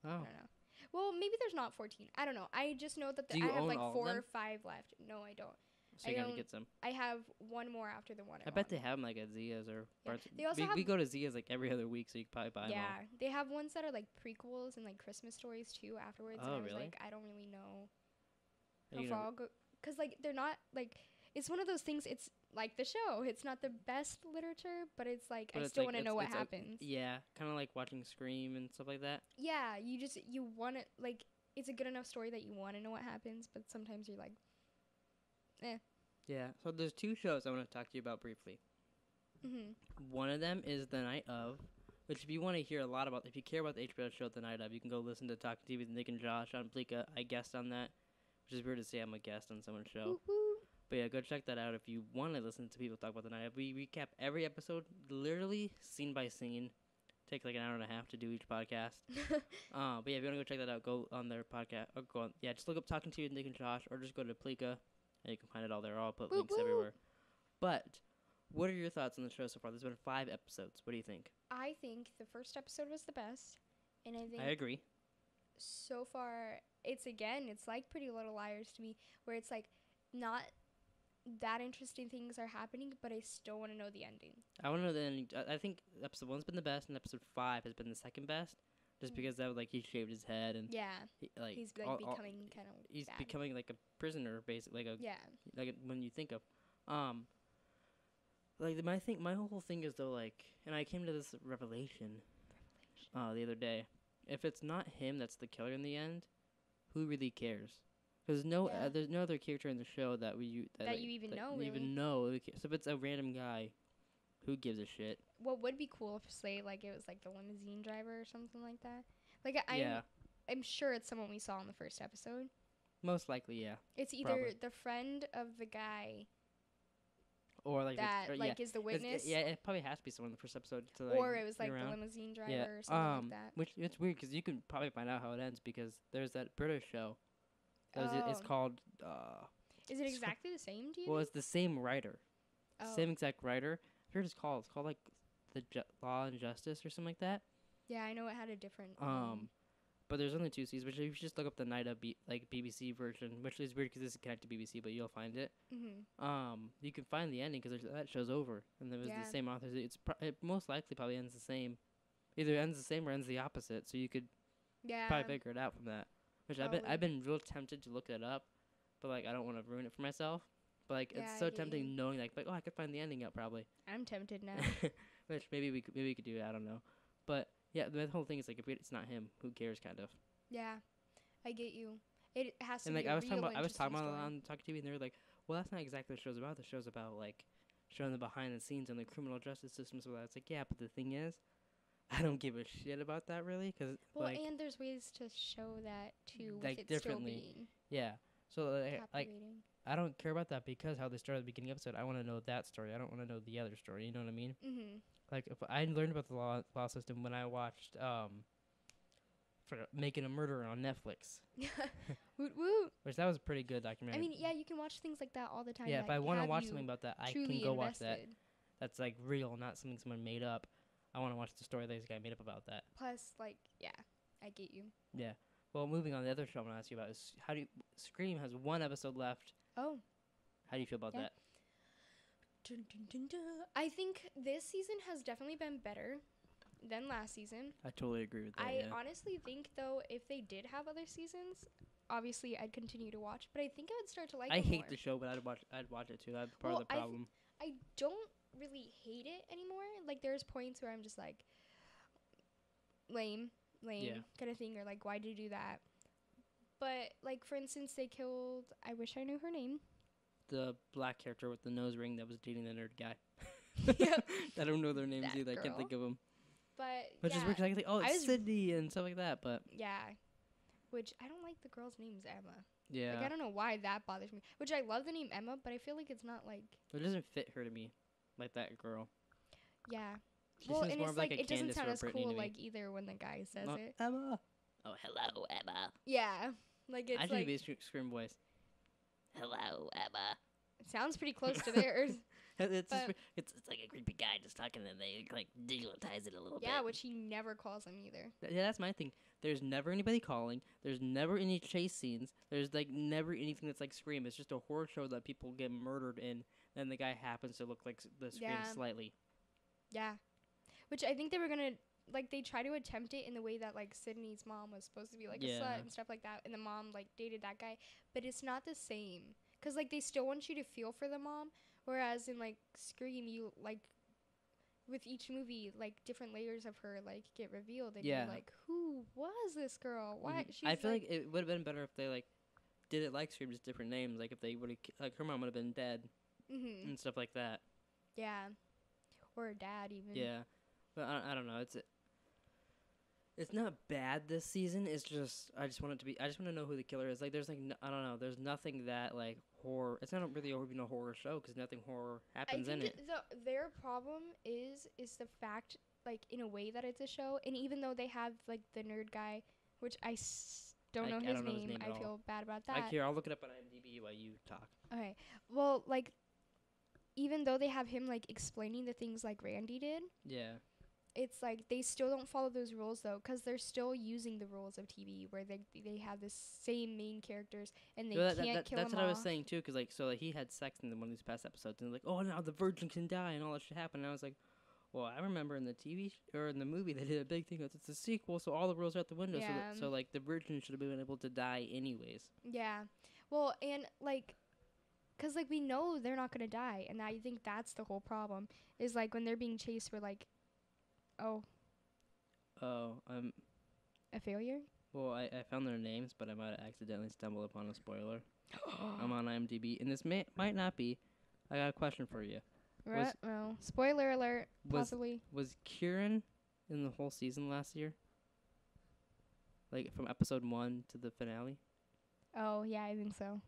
Oh. I don't know. Well, maybe there's not 14. I don't know. I just know that I have like 4 or 5 left. No, I don't. So you're going to get some? I have one more after the one I bet they have them like at Zia's or Barnes. They also we go to Zia's like every other week, so you can probably buy them all. Yeah, they have ones that are like prequels and like Christmas stories too afterwards. Oh, and I was like, I don't really know how far I'll go. Because like they're not like, it's one of those things, it's like the show. It's not the best literature, but it's like, I still want to know what happens. Yeah, kind of like watching Scream and stuff like that. Yeah, you want to, like, it's a good enough story that you want to know what happens, but sometimes you're like, eh. Yeah, so there's 2 shows I want to talk to you about briefly. One of them is The Night Of, which if you want to hear a lot about, if you care about the HBO show The Night Of, you can go listen to Talking TV with Nick and Josh on Plika. I guest on that, which is weird to say I'm a guest on someone's show. Woo-hoo. But yeah, go check that out if you want to listen to people talk about The Night Of. We recap every episode, literally scene by scene. Take like an hour and a half to do each podcast. But yeah, if you want to go check that out, go on their podcast. Or go on, just look up Talking TV with Nick and Josh, or just go to Plika. And you can find it all there. I'll put links everywhere. But what are your thoughts on the show so far? There's been 5 episodes. What do you think? I think the first episode was the best. And I think I agree. So far, it's like Pretty Little Liars to me, where it's like not that interesting things are happening, but I still want to know the ending. I want to know the ending. I think episode 1's been the best, and episode 5 has been the second best. Just because that like he shaved his head and he's like becoming kind of he's becoming like a prisoner basically like when you think of like my whole thing is though like, and I came to this revelation the other day, if it's not him that's the killer in the end, who really cares? Because there's no other character in the show that you even know. Really. Even know. So if it's a random guy, who gives a shit? What would be cool if, say, like, it was like the limousine driver or something like that. Like, I'm sure it's someone we saw in the first episode. Most likely, yeah. It's either the friend of the guy, or like that is the witness. It probably has to be someone in the first episode to or it was like the limousine driver or something like that. Which it's weird because you can probably find out how it ends because there's that British show. It's called. Is it exactly the same? Do you? Well, it's the same writer, same exact writer. I forget what it's called. It's called like the Law and Justice or something like that. Yeah, I know it had a different. But there's only 2 seasons. Which if you just look up the Night of BBC version, which is weird because this is connected to BBC, but you'll find it. You can find the ending because that show's over, and there was the same authors. It most likely probably ends the same, either ends the same or ends the opposite. So you could probably figure it out from that. Which I've been real tempted to look it up, but like I don't want to ruin it for myself. But like it's so tempting knowing like I could find the ending out probably. I'm tempted now. Which maybe we could do it. I don't know, but. Yeah, the whole thing is like if it's not him, who cares? Kind of. Yeah, I get you. It has to. And be I was talking about story. on Talk TV, and they were like, "Well, that's not exactly what the show's about. The show's about like showing the behind the scenes and the criminal justice system." So it's like, yeah, but the thing is, I don't give a shit about that really, because and there's ways to show that too, with it differently. Still being yeah. So like I don't care about that because how they started at the beginning episode. I want to know that story. I don't want to know the other story. You know what I mean? Mm-hmm. Like, if I learned about the law system when I watched for Making a Murderer on Netflix. Woot woot. Which that was a pretty good documentary. I mean, yeah, you can watch things like that all the time. Yeah, if I want to watch something about that, I can go watch that. That's like real, not something someone made up. I want to watch the story that this guy made up about that. Plus, like, yeah, I get you. Yeah. Well, moving on, the other show I'm going to ask you about is Scream has 1 episode left. Oh. How do you feel about that? Dun, dun, dun, dun. I think this season has definitely been better than last season. I totally agree with that. I honestly think, though, if they did have other seasons, obviously I'd continue to watch, but I think I would start to like it more. I hate the show, but I'd watch it too. That's part of the problem. I don't really hate it anymore. Like, there's points where I'm just like, lame kind of thing, or like, why did you do that? But, like, for instance, they killed, I wish I knew her name. The black character with the nose ring that was dating the nerd guy. Yeah. I don't know their names either. I can't think of them. But just weird. I think, it's Sydney and stuff like that. But yeah, which I don't like the girl's name's Emma. Yeah. Like, I don't know why that bothers me. Which I love the name Emma, but I feel like it's not like. It doesn't fit her to me, like that girl. Yeah. Well, and it's like it doesn't sound as cool like either when the guy says it. Emma. Oh, hello, Emma. Yeah. Like, it's like. I should be a Scream voice. Hello, Emma. It sounds pretty close to theirs. It's like a creepy guy just talking, and they like digitize it a little bit. Yeah, which he never calls him either. Yeah, that's my thing. There's never anybody calling. There's never any chase scenes. There's like never anything that's like Scream. It's just a horror show that people get murdered in, and the guy happens to look like the Scream slightly. Yeah. Which I think they were gonna. Like, they try to attempt it in the way that, like, Sydney's mom was supposed to be, like, a slut and stuff like that. And the mom, like, dated that guy. But it's not the same. Because, like, they still want you to feel for the mom. Whereas in, like, Scream, you, like, with each movie, like, different layers of her, like, get revealed. And you're like, who was this girl? Why? She's I feel like it would have been better if they, like, did it like Scream, just different names. Like, if they would have, like, her mom would have been dead. Mm-hmm. And stuff like that. Yeah. Or her dad, even. Yeah. But I don't know. It's not bad this season. It's just I just want to know who the killer is. Like, there's like I don't know. There's nothing that like horror. It's not really even a horror show because nothing horror happens in it. Their problem is the fact, like, in a way that it's a show, and even though they have like the nerd guy, which I don't know his name. I feel bad about that. Here, I'll look it up on IMDb while you talk. Okay. Well, like, even though they have him like explaining the things like Randy did. Yeah. It's like they still don't follow those rules though, because they're still using the rules of TV where they have the same main characters and they can't kill them off. That's what I was saying too, because like he had sex in one of these past episodes and like, oh, now the virgin can die and all that shit happened. And I was like, well, I remember in the TV or in the movie they did a big thing that it's a sequel, so all the rules are out the window. Yeah. So like the virgin should have been able to die anyways. Yeah, well, and like, because like we know they're not gonna die, and I think that's the whole problem. Is like when they're being chased, we're like. A failure? Well, I found their names, but I might have accidentally stumbled upon a spoiler. I'm on IMDb, and this might not be. I got a question for you. Well, spoiler alert, possibly. Was Kieran in the whole season last year? Like, from episode 1 to the finale? Oh, yeah, I think so.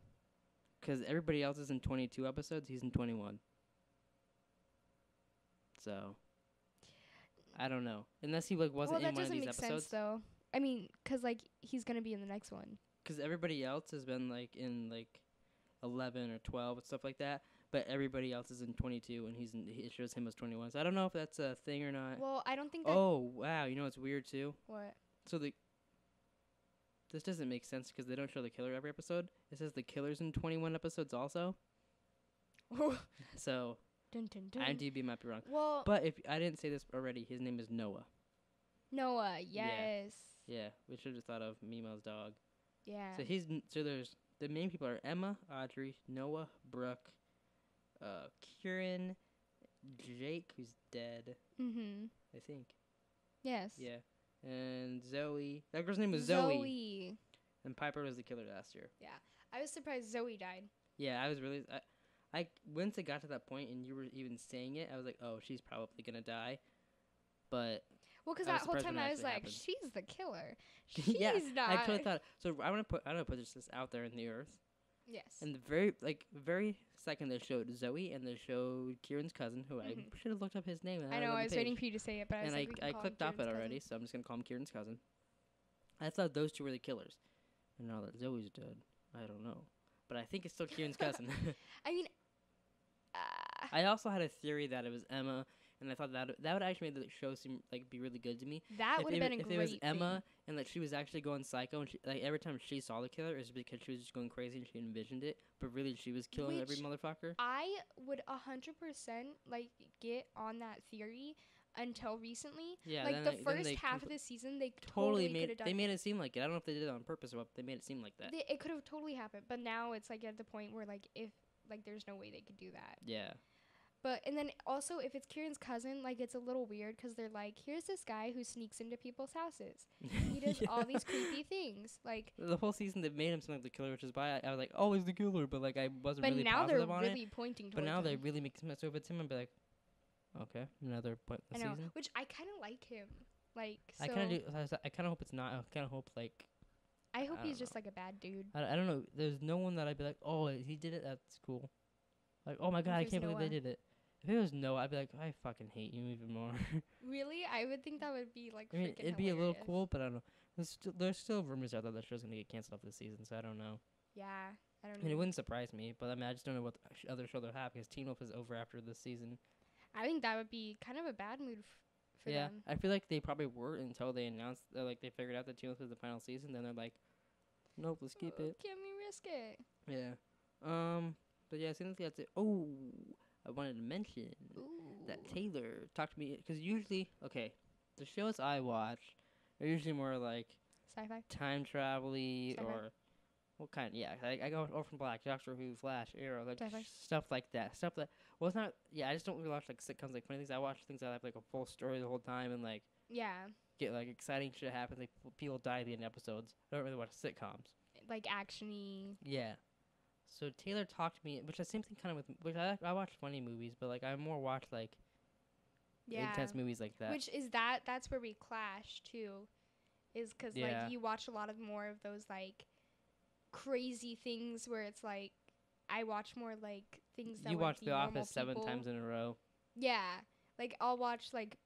Because everybody else is in 22 episodes. He's in 21. So, I don't know. Unless he, like, wasn't in one of these episodes. Well, that doesn't make sense, though. I mean, because, like, he's going to be in the next one. Because everybody else has been, like, in, like, 11 or 12 and stuff like that. But everybody else is in 22, and it shows him as 21. So I don't know if that's a thing or not. Well, I don't think that... Oh, wow. You know what's weird, too? What? So this doesn't make sense because they don't show the killer every episode. It says the killer's in 21 episodes also. So, dun, dun, dun. IMDb might be wrong. Well... But if I didn't say this already, his name is Noah. Noah, yes. Yeah, we should have thought of Mima's dog. Yeah. So there's... The main people are Emma, Audrey, Noah, Brooke, Kieran, Jake, who's dead. Mm-hmm. I think. Yes. Yeah. And Zoe. That girl's name was Zoe. And Piper was the killer last year. Yeah. I was surprised Zoe died. Yeah, I was really... I once it got to that point and you were even saying it, I was like, oh, she's probably going to die. But... Well, because that whole time I was like, happened. She's the killer. She's not. I totally thought... So I want to put this out there in the earth. Yes. And the very second they showed Zoe and they showed Kieran's cousin, who I should have looked up his name. I know, I was waiting for you to say it, but I was like, I clicked off it already, so I'm just going to call him Kieran's cousin. I thought those two were the killers. And now that Zoe's dead, I don't know. But I think it's still Kieran's cousin. I mean... I also had a theory that it was Emma, and I thought that would actually make the show seem like be really good to me. That would have been a great thing. If it was Emma and like she was actually going psycho, and she, like every time she saw the killer, it was because she was just going crazy and she envisioned it, but really she was killing every motherfucker. I would 100% like get on that theory until recently. Yeah, like the first half of the season, they totally could have done. They made it seem like it. I don't know if they did it on purpose or what. They made it seem like that. It could have totally happened, but now it's like at the point where like if like there's no way they could do that. Yeah. But, and then also, if it's Kieran's cousin, like, it's a little weird because they're like, here's this guy who sneaks into people's houses. He does all these creepy things. Like, the whole season, they made him seem like the killer, which is why I was like, oh, he's the killer. But, like, I wasn't really positive on it. But now they're really pointing towards him. But now they really make so if it's him, I'd be like, okay, another point in the season. Which I kind of like him. Like, so. I kind of hope it's not. I kind of hope, like. I hope he's just, like, a bad dude. I don't know. There's no one that I'd be like, oh, he did it. That's cool. Like, oh, my God, I can't believe they did it. If it was Noah, I'd be like, I fucking hate you even more. Really? I would think that would be, like, I mean, it'd be a little cool, but I don't know. There's still rumors out there that show's going to get canceled off this season, so I don't know. Yeah, I don't know. I mean, it wouldn't surprise me, but I mean, I just don't know what other show they'll have, because Teen Wolf is over after this season. I think that would be kind of a bad move for them. Yeah, I feel like they probably were until they announced, like, they figured out that Teen Wolf was the final season, then they're like, nope, let's keep it. Can we risk it? Yeah. But yeah, I think that's it. Oh, I wanted to mention that Taylor talked to me, because usually, okay, the shows I watch are usually more like sci-fi, time travel-y, or what kind? Yeah, I go Orphan Black, Doctor Who, Flash, Arrow, like stuff like that. Stuff that it's not. Yeah, I just don't really watch like sitcoms, like funny things. I watch things that have like a full story the whole time and like get like exciting shit happens. Like people die at the end of episodes. I don't really watch sitcoms. Like action-y. Yeah. So Taylor talked to me, which is the same thing kind of with, which I watch funny movies, but like I more watch like intense movies like that. Which is that's where we clash too, is because like you watch a lot of more of those like crazy things where it's like I watch more like things that you watch The Office people. 7 times in a row. Yeah, like I'll watch like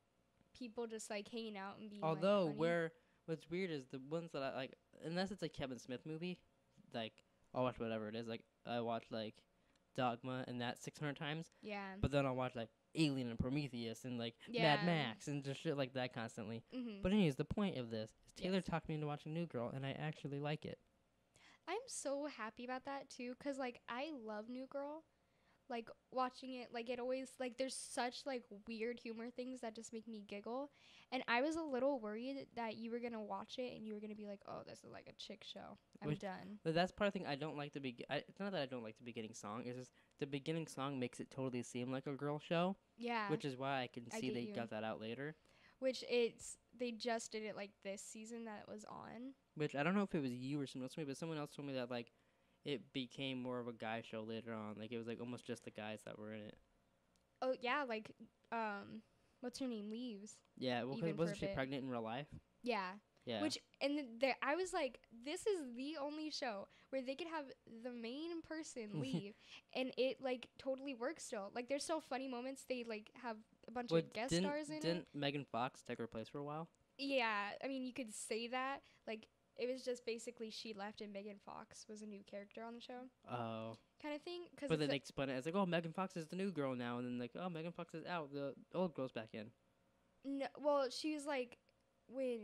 people just like hanging out and being. Although like, what's weird is the ones that I like, unless it's a Kevin Smith movie, like. I'll watch whatever it is. Like, I watch, like, Dogma and that 600 times. Yeah. But then I'll watch, like, Alien and Prometheus and, like, Mad Max and just shit like that constantly. Mm-hmm. But anyways, the point of this is Taylor talked me into watching New Girl, and I actually like it. I'm so happy about that, too, because, like, I love New Girl. Like, watching it, like, it always, like, there's such, like, weird humor things that just make me giggle. And I was a little worried that you were going to watch it and you were going to be like, oh, this is, like, a chick show. I'm done. But that's part of the thing I don't like it's not that I don't like the beginning song. It's just the beginning song makes it totally seem like a girl show. Yeah. Which is why I can see they got that out later. Which they just did it like this season that it was on. Which I don't know if it was you or someone else told me, but someone else told me that like it became more of a guy show later on. Like it was like almost just the guys that were in it. Oh yeah, like what's her name leaves. Yeah, well, because wasn't she pregnant in real life? Yeah. Yeah. Which and I was like, this is the only show where they could have the main person leave, and it like totally works still. Like there's still funny moments. They like have a bunch of guest stars in it. Didn't Megan Fox take her place for a while? Yeah, I mean you could say that. Like it was just basically she left and Megan Fox was a new character on the show. Oh. Kind of thing. But then they explain it as like, oh, Megan Fox is the new girl now, and then like, oh, Megan Fox is out, the old girl's back in. No, well she was like when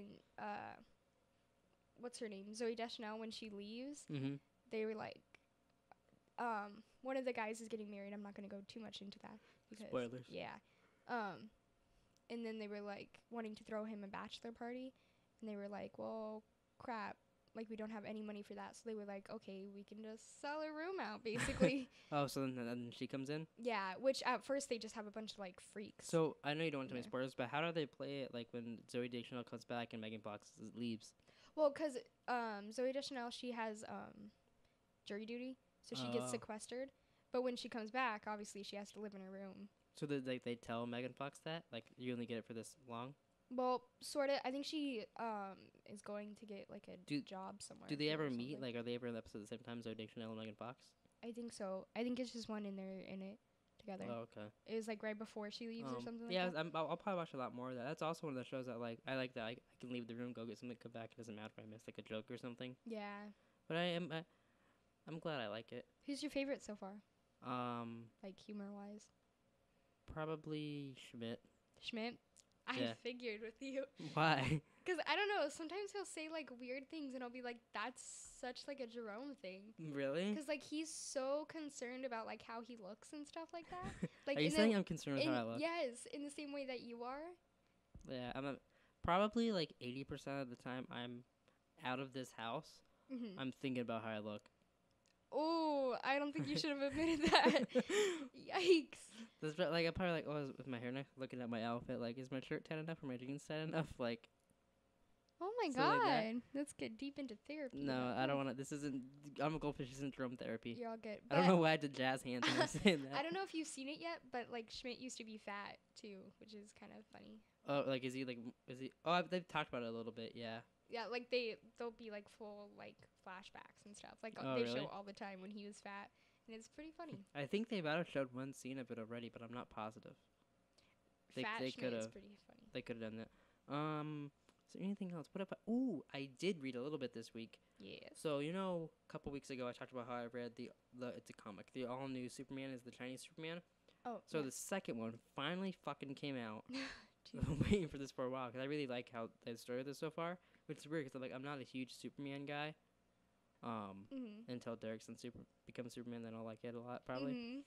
what's her name? Zooey Deschanel, when she leaves, they were like, one of the guys is getting married. I'm not going to go too much into that. Because, spoilers. Yeah. And then they were like wanting to throw him a bachelor party. And they were like, well, crap. Like, we don't have any money for that. So they were like, okay, we can just sell a room out, basically. Oh, so then she comes in? Yeah, which at first they just have a bunch of, like, freaks. So I know you don't want to make spoilers, but how do they play it, like, when Zooey Deschanel comes back and Megan Fox leaves? Well, because Zooey Deschanel, she has jury duty, so she gets sequestered. But when she comes back, obviously, she has to live in her room. So they tell Megan Fox that? Like, you only get it for this long? Well, sort of. I think she is going to get, like, a job somewhere. Do they ever meet? Like, are they ever in the episode at the same time, Zooey Deschanel and Megan Fox? I think so. I think it's just one in it together. Oh, okay. It was, like, right before she leaves or something like that. Yeah, I'll probably watch a lot more of that. That's also one of the shows that, like, I like that I can leave the room, go get something, come back. It doesn't matter if I miss, like, a joke or something. Yeah. But I'm glad I like it. Who's your favorite so far? Like, humor-wise? Probably Schmidt. Schmidt? I figured with you. Why? Because, I don't know, sometimes he'll say, like, weird things, and I'll be like, that's such, like, a Jerome thing. Really? Because, like, he's so concerned about, like, how he looks and stuff like that. Like, are you saying I'm concerned with how I look? Yes, in the same way that you are. Yeah, probably, like, 80% of the time I'm out of this house, I'm thinking about how I look. Oh, I don't think you should have admitted that. Yikes. That's like, I'm probably like, oh, with my hair now, looking at my outfit, like, is my shirt tight enough or my jeans tight enough? Like, oh my god, like let's get deep into therapy. No, I don't want to. This isn't. I'm a Goldfish. Isn't drum therapy. You're all good. I don't know why I did jazz hands when I was saying that. I don't know if you've seen it yet, but like Schmidt used to be fat too, which is kind of funny. Oh, like is he? Oh, they've talked about it a little bit. Yeah. Yeah, like they'll be like full like flashbacks and stuff. Like they really? Show all the time when he was fat, and it's pretty funny. I think they might have showed one scene of it already, but I'm not positive. They could have. Pretty funny. They could have done that. Is there anything else? What about? Ooh, I did read a little bit this week. Yeah. So a couple weeks ago I talked about how I read the it's a comic. The all new Superman is the Chinese Superman. Oh. So the second one finally fucking came out. I've been waiting for this for a while because I really like how they started this so far. Which is weird because I'm not a huge Superman guy. Until Derrickson becomes Superman, then I'll like it a lot probably.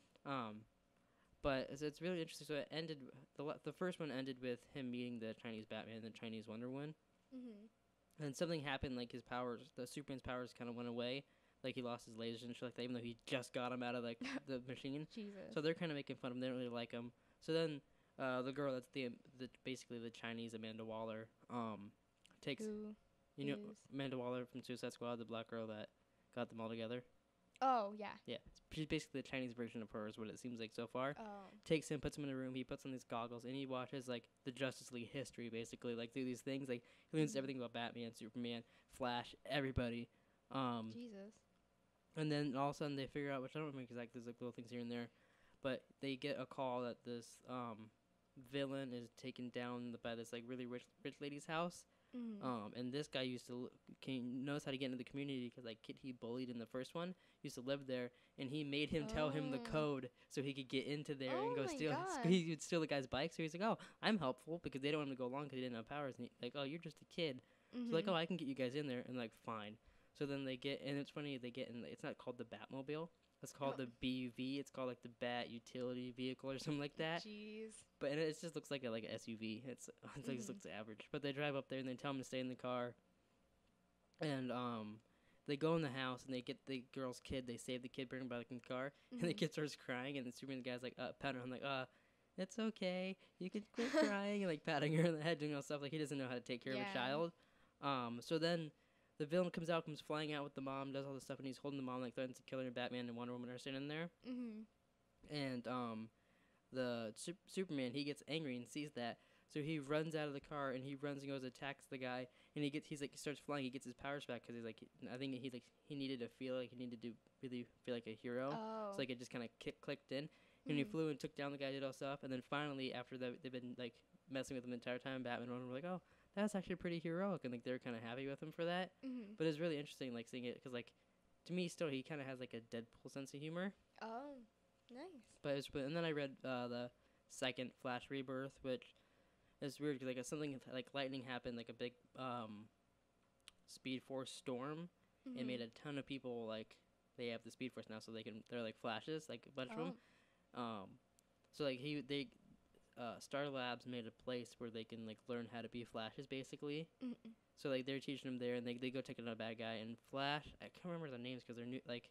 But it's really interesting. So it ended. The first one ended with him meeting the Chinese Batman and the Chinese Wonder Woman. And something happened, like his powers, the Superman's powers kind of went away. Like he lost his lasers and shit like that, even though he just got him out of like the machine. Jesus. So they're kind of making fun of him. They don't really like him. So then the girl that's basically the Chinese Amanda Waller takes Amanda Waller from Suicide Squad, the black girl that got them all together. Oh, yeah. Yeah. She's basically the Chinese version of her is what it seems like so far. Oh. Takes him, puts him in a room, he puts on these goggles, and he watches, like, the Justice League history, basically, like, through these things. Like, he learns everything about Batman, Superman, Flash, everybody. Jesus. And then all of a sudden they figure out, which I don't remember exactly, there's, like, little things here and there, but they get a call that this villain is taken down by this, like, really rich lady's house. And this guy knows how to get into the community because like kid he bullied in the first one used to live there, and he made him tell him the code so he could get into there and go steal. He would steal the guy's bike. So he's like, "Oh, I'm helpful," because they don't want him to go along because he didn't have powers. And he, like, "Oh, you're just a kid." So like, "Oh, I can get you guys in there," and like, fine. So then they get, and it's funny, they get in. It's not called the Batmobile. It's called the BUV. It's called like the Bat Utility Vehicle or something like that. Jeez. But and it just looks like an SUV. It just looks average. But they drive up there and they tell him to stay in the car. And they go in the house and they get the girl's kid. They save the kid, bring him back in the car, and the kid starts crying. And the Superman guy's like, "Pet her." I'm like, It's okay. You could quit crying and like patting her on the head, doing all stuff like he doesn't know how to take care of a child. So then the villain comes flying out with the mom, does all this stuff, and he's holding the mom like threatens to kill her. And Batman and Wonder Woman are standing there, and the Superman, he gets angry and sees that, so he runs out of the car and he runs and goes attacks the guy, and he starts flying. He gets his powers back because I think he needed to feel like he needed to really feel like a hero. So like it just kind of clicked in, and he flew and took down the guy, did all stuff, and then finally after that they've been like messing with him the entire time. Batman and Wonder Woman were like, oh, that's actually pretty heroic, and like they're kind of happy with him for that. But it's really interesting like seeing it because like to me still he kind of has like a Deadpool sense of humor. Oh. Nice. But and then I read the second Flash Rebirth, which is weird because like something like lightning happened, like a big Speed Force storm, and made a ton of people like they have the Speed Force now, so they're like Flashes, like a bunch of them. So like Star Labs made a place where they can like learn how to be Flashes basically. So like they're teaching them there, and they go take another bad guy. And Flash, I can't remember their names because they're new. Like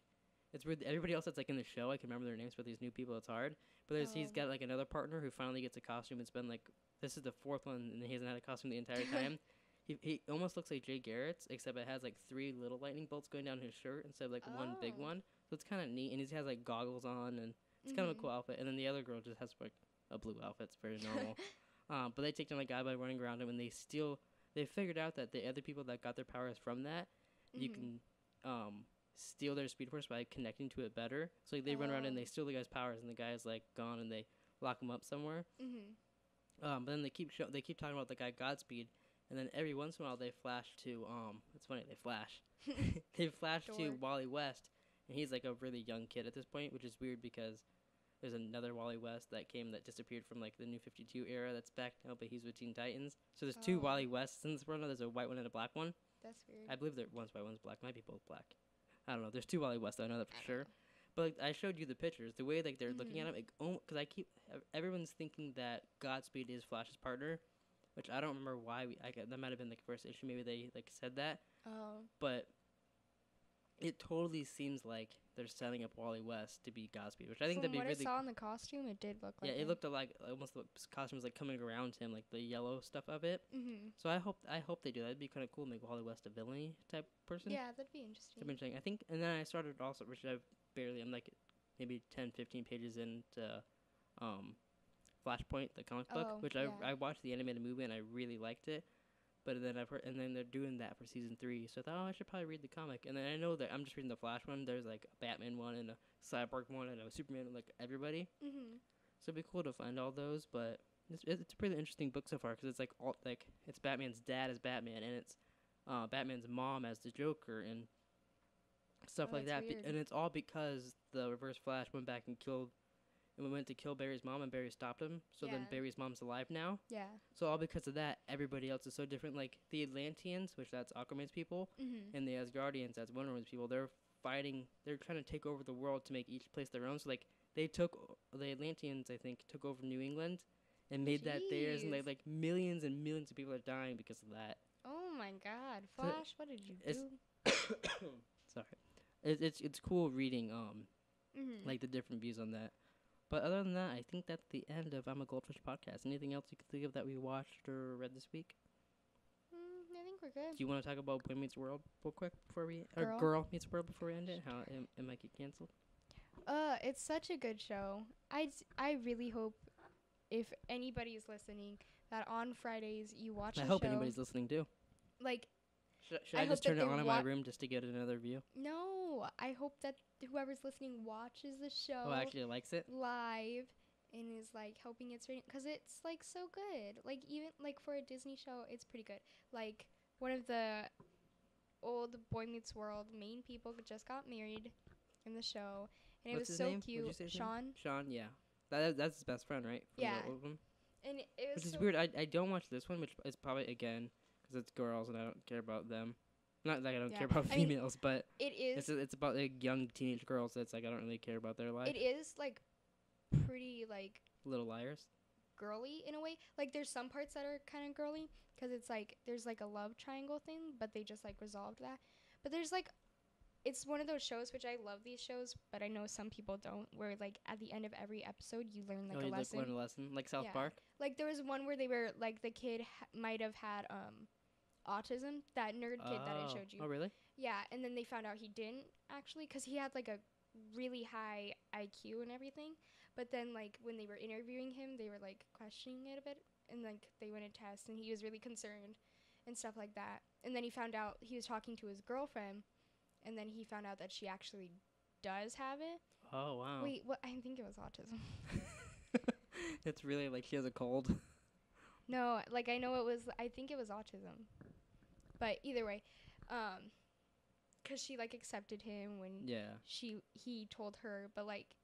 it's weird. Everybody else that's like in the show, I can remember their names, but these new people, it's hard. But he's got like another partner who finally gets a costume. It's been like this is the fourth one, and he hasn't had a costume the entire time. He almost looks like Jay Garrett's, except it has like 3 little lightning bolts going down his shirt instead of like one big one. So it's kind of neat, and he has like goggles on, and it's kind of a cool outfit. And then the other girl just has like a blue outfit. It's very normal. But they take down like guy by running around him, and they figured out that the other people that got their powers from that, you can steal their Speed Force by connecting to it better. So like, they run around and they steal the guy's powers, and the guy's like gone, and they lock him up somewhere. But then they keep talking about the guy Godspeed, and then every once in a while they flash to it's funny they flash they flash to Wally West, and he's like a really young kid at this point, which is weird because there's another Wally West that disappeared from like the New 52 era that's back now, but he's with Teen Titans. So there's 2 Wally Wests in this world. There's a white one and a black one. That's weird. I believe one's white, one's black. Might be both black. I don't know. There's 2 Wally Wests. I know that for sure. But like, I showed you the pictures. The way like they're looking at him, because everyone's thinking that Godspeed is Flash's partner, which I don't remember why that might have been like the first issue. Maybe they like said that. But it totally seems like they're setting up Wally West to be Godspeed, which I think that'd be really. From what I saw in the costume, it did look like. Yeah, it looked like almost the costumes like coming around him, like the yellow stuff of it. So I hope they do that. It'd be kind of cool, make Wally West a villainy type person. Yeah, that'd be interesting. I think, and then I started also, which I'm like maybe 10, 15 pages into Flashpoint, the comic book, which I watched the animated movie and I really liked it. But then and then they're doing that for season 3, so I thought, I should probably read the comic. And then I know that I'm just reading the Flash one. There's like a Batman one and a Cyborg one and a Superman one, like everybody. So it'd be cool to find all those. But it's a pretty interesting book so far because it's like it's Batman's dad as Batman, and it's Batman's mom as the Joker and stuff like that. And it's all because the Reverse Flash went back and went to kill Barry's mom, and Barry stopped him. So then Barry's mom's alive now. Yeah. So all because of that, everybody else is so different. Like the Atlanteans, which that's Aquaman's people, and the Asgardians, that's Wonder Woman's people. They're fighting. They're trying to take over the world to make each place their own. So like the Atlanteans, I think, took over New England and made that theirs, and like millions and millions of people are dying because of that. Oh my God, Flash! What did you do? Sorry. It's cool reading like the different views on that. But other than that, I think that's the end of I'm a Goldfish podcast. Anything else you could think of that we watched or read this week? I think we're good. Do you want to talk about Boy Meets World real quick before Girl Meets World before we end it? How it might get canceled? It's such a good show. I really hope if anybody is listening that on Fridays you watch the show. I hope anybody's listening too. Like, should I just turn it on in my room just to get another view? No, I hope that whoever's listening watches the show. Oh, actually likes it live and is like helping its rating because it's like so good. Like even like for a Disney show, it's pretty good. Like one of the old Boy Meets World main people just got married in the show, and it was so cute. Sean. Sean, yeah, that's his best friend, right? Yeah. And it was. Which is weird. I don't watch this one, which is probably again because it's girls and I don't care about them. Not like I don't care about females, but it is. It's about like young teenage girls. That's like I don't really care about their life. It is like pretty like Little Liars. Girly in a way. Like there's some parts that are kind of girly because it's like there's like a love triangle thing, but they just like resolved that. But there's like it's one of those shows which I love these shows, but I know some people don't. Where like at the end of every episode, you learn like a lesson. Learn a lesson, like South Park. Like there was one where they were like the kid might have had autism. That nerd kid that I showed you. Oh, really? Yeah, and then they found out he didn't actually, because he had like a really high IQ and everything. But then like when they were interviewing him, they were like questioning it a bit, and like they went and test, and he was really concerned and stuff like that. And then he found out he was talking to his girlfriend, and then he found out that she actually does have it. Oh, wow. Wait, what? I think it was autism. It's really like she has a cold. No, like I think it was autism. But either way, cuz she like accepted him when he told her, but like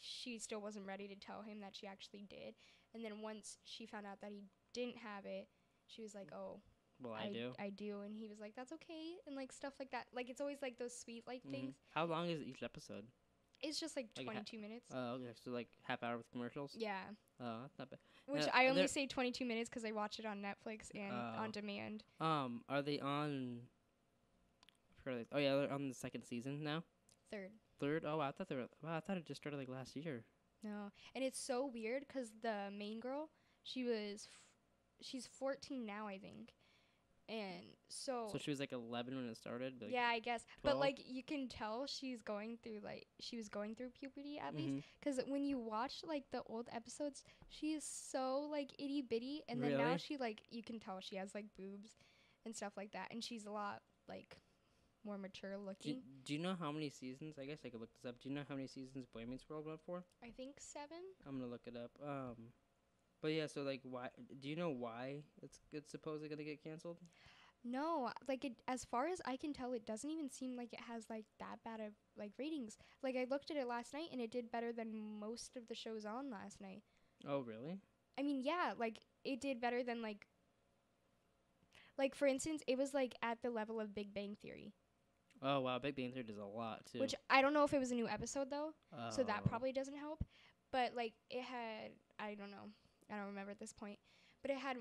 she still wasn't ready to tell him that she actually did. And then once she found out that he didn't have it, she was like, "Oh, well, I do." I do, and he was like, "That's okay," and like stuff like that. Like it's always like those sweet like things. How long is each episode? It's just like 22 minutes. Oh, okay. So like half hour with commercials? Yeah. Oh, that's not bad. Which I only say 22 minutes because I watch it on Netflix and on demand. Are they on? Oh yeah, they're on the second season now. Third? Oh, I thought it just started like last year. No, and it's so weird because the main girl, she's 14 now, I think. And so she was like 11 when it started. Like yeah, I guess. 12? But like you can tell she was going through puberty at least, because when you watch like the old episodes, she is so like itty bitty, and then now she like you can tell she has like boobs and stuff like that, and she's a lot like more mature looking. Do you know how many seasons? I guess I could look this up. Do you know how many seasons Boy Meets World went for? I think 7. I'm gonna look it up. But yeah, so like, why? Do you know why it's supposedly gonna get canceled? No, like as far as I can tell, it doesn't even seem like it has like that bad of like ratings. Like I looked at it last night, and it did better than most of the shows on last night. Oh, really? I mean, yeah, like it did better than like for instance, it was like at the level of Big Bang Theory. Oh wow, Big Bang Theory does a lot too. Which I don't know if it was a new episode though, so that probably doesn't help. But like it had, I don't know, I don't remember at this point, but it had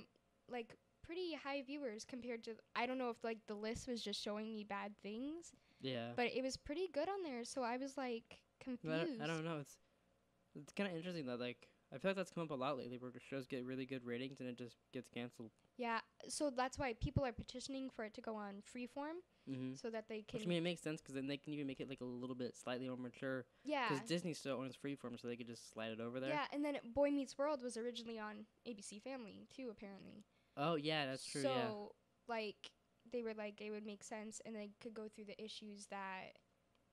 like pretty high viewers compared to, I don't know if like the list was just showing me bad things. Yeah. But it was pretty good on there, so I was like confused. I don't know. It's kind of interesting that like I feel like that's come up a lot lately, where shows get really good ratings and it just gets canceled. Yeah, so that's why people are petitioning for it to go on Freeform, so that they can. Which I mean, it makes sense because then they can even make it like a little bit slightly more mature. Yeah. Because Disney still owns Freeform, so they could just slide it over there. Yeah, and then Boy Meets World was originally on ABC Family too, apparently. Oh yeah, that's true. So like they were like it would make sense, and they could go through the issues that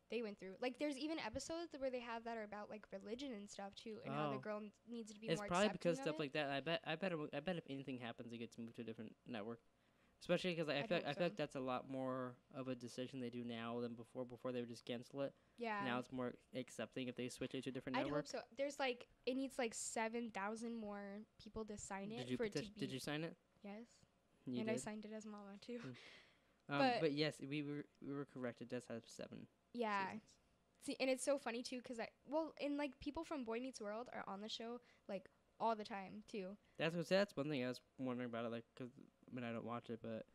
they went through. Like there's even episodes where they have that are about like religion and stuff too, and how the girl needs to be more accepting. It's probably because stuff like that. I bet if anything happens, it gets moved to a different network. Especially because I feel like that's a lot more of a decision they do now than before. Before they would just cancel it. Yeah. Now it's more accepting if they switch it to a different network. I hope so. There's like it needs like 7,000 more people to sign it for it to be. Did you sign it? Yes. You and did? I signed it as mama too. But yes, we were correct. It does have 7. Yeah. Seasons. See, and it's so funny too, because and like people from Boy Meets World are on the show like all the time too. That's one thing I was wondering about it, like, because I mean I don't watch it, but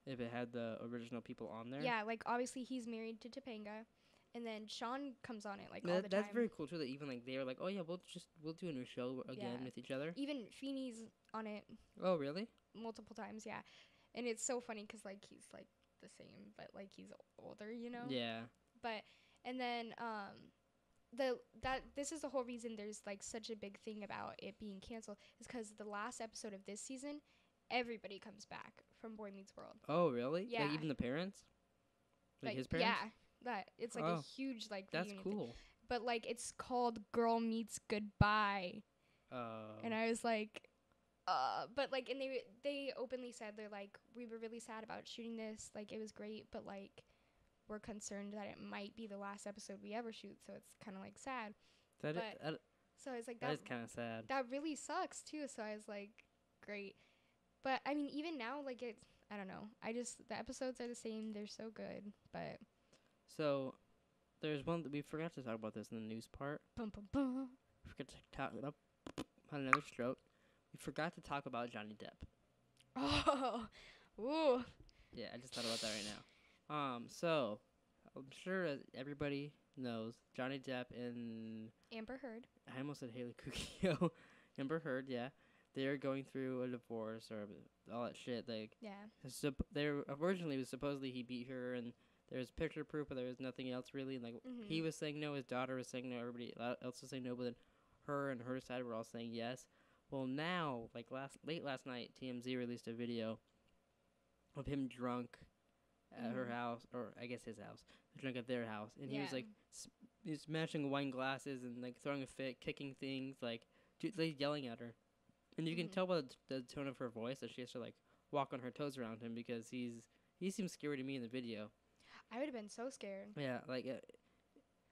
if it had the original people on there. Yeah, like obviously he's married to Topanga, and then Sean comes on it like all the time. That's very cool too. That even like they were like, oh yeah, we'll do a new show again with each other. Even Feeney's on it. Oh really? Multiple times, yeah. And it's so funny because like he's like the same, but like he's older, you know. Yeah. But and then this is the whole reason there's like such a big thing about it being canceled is because the last episode of this season, everybody comes back from Boy Meets World. Oh really? Yeah. Like even the parents. Like his parents. Yeah. That it's like a huge like. That's cool. Thing. But like it's called Girl Meets Goodbye. Oh. And I was like. But like, and they openly said they're like, we were really sad about shooting this. Like, it was great, but like, we're concerned that it might be the last episode we ever shoot. So it's kind of like sad. So I was like, that is kind of sad. That really sucks too. So I was like, great. But I mean, even now, like I don't know. The episodes are the same. They're so good. But so there's one that we forgot to talk about this in the news part. Bum, bum, bum. Forgot to talk about another stroke. We forgot to talk about Johnny Depp. Oh, ooh. Yeah, I just thought about that right now. So I'm sure everybody knows Johnny Depp and Amber Heard. I almost said Haley Kukio. Amber Heard, yeah. They're going through a divorce or all that shit. Like, yeah. There originally was supposedly he beat her and there was picture proof, but there was nothing else really. And, like, he was saying no, his daughter was saying no, everybody else was saying no, but then her and her side were all saying yes. Well, now, like late last night, TMZ released a video of him drunk at her house, or I guess his house, drunk at their house, and he was like, he's smashing wine glasses and like throwing a fit, kicking things, like yelling at her, and you can tell by the tone of her voice that she has to like walk on her toes around him because he seems scary to me in the video. I would have been so scared. Yeah, like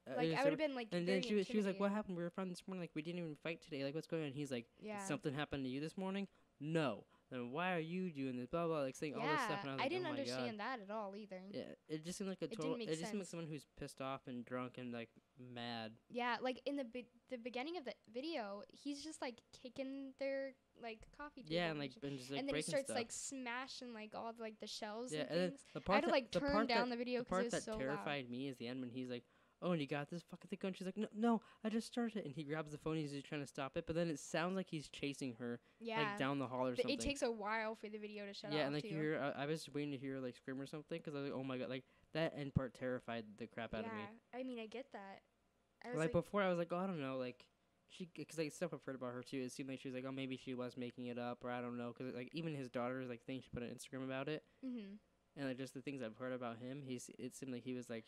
I would have been like. And then she was like, "What happened? We were friends this morning. Like we didn't even fight today. Like what's going on?" He's like, "Something happened to you this morning?" No. Then why are you doing this? Blah blah. Like saying all this stuff. And I was like, didn't oh understand that at all either. Yeah, it just seemed like it just seemed like someone who's pissed off and drunk and like mad. Yeah, like in the beginning of the video, he's just like kicking their like coffee table. Yeah, and like and then he starts stuff. like smashing like all the, like the shelves and then things. The part I had to like turn down the video because it was so loud. The part that terrified me is the end when he's like, "Oh, and you got this fucking thing going." She's like, "No, I just started it." And he grabs the phone. He's just trying to stop it, but then it sounds like he's chasing her, like down the hall or something. It takes a while for the video to shut off. Yeah, and like you hear, I was waiting to hear like scream or something because I was like, "Oh my god!" Like that end part terrified the crap out of me. Yeah, I mean, I get that. I was like before, I was like, "Oh, I don't know," like because like stuff I've heard about her too. It seemed like she was like, "Oh, maybe she was making it up," or I don't know, because like even his daughter's like thing she put on Instagram about it, and like just the things I've heard about him, it seemed like he was like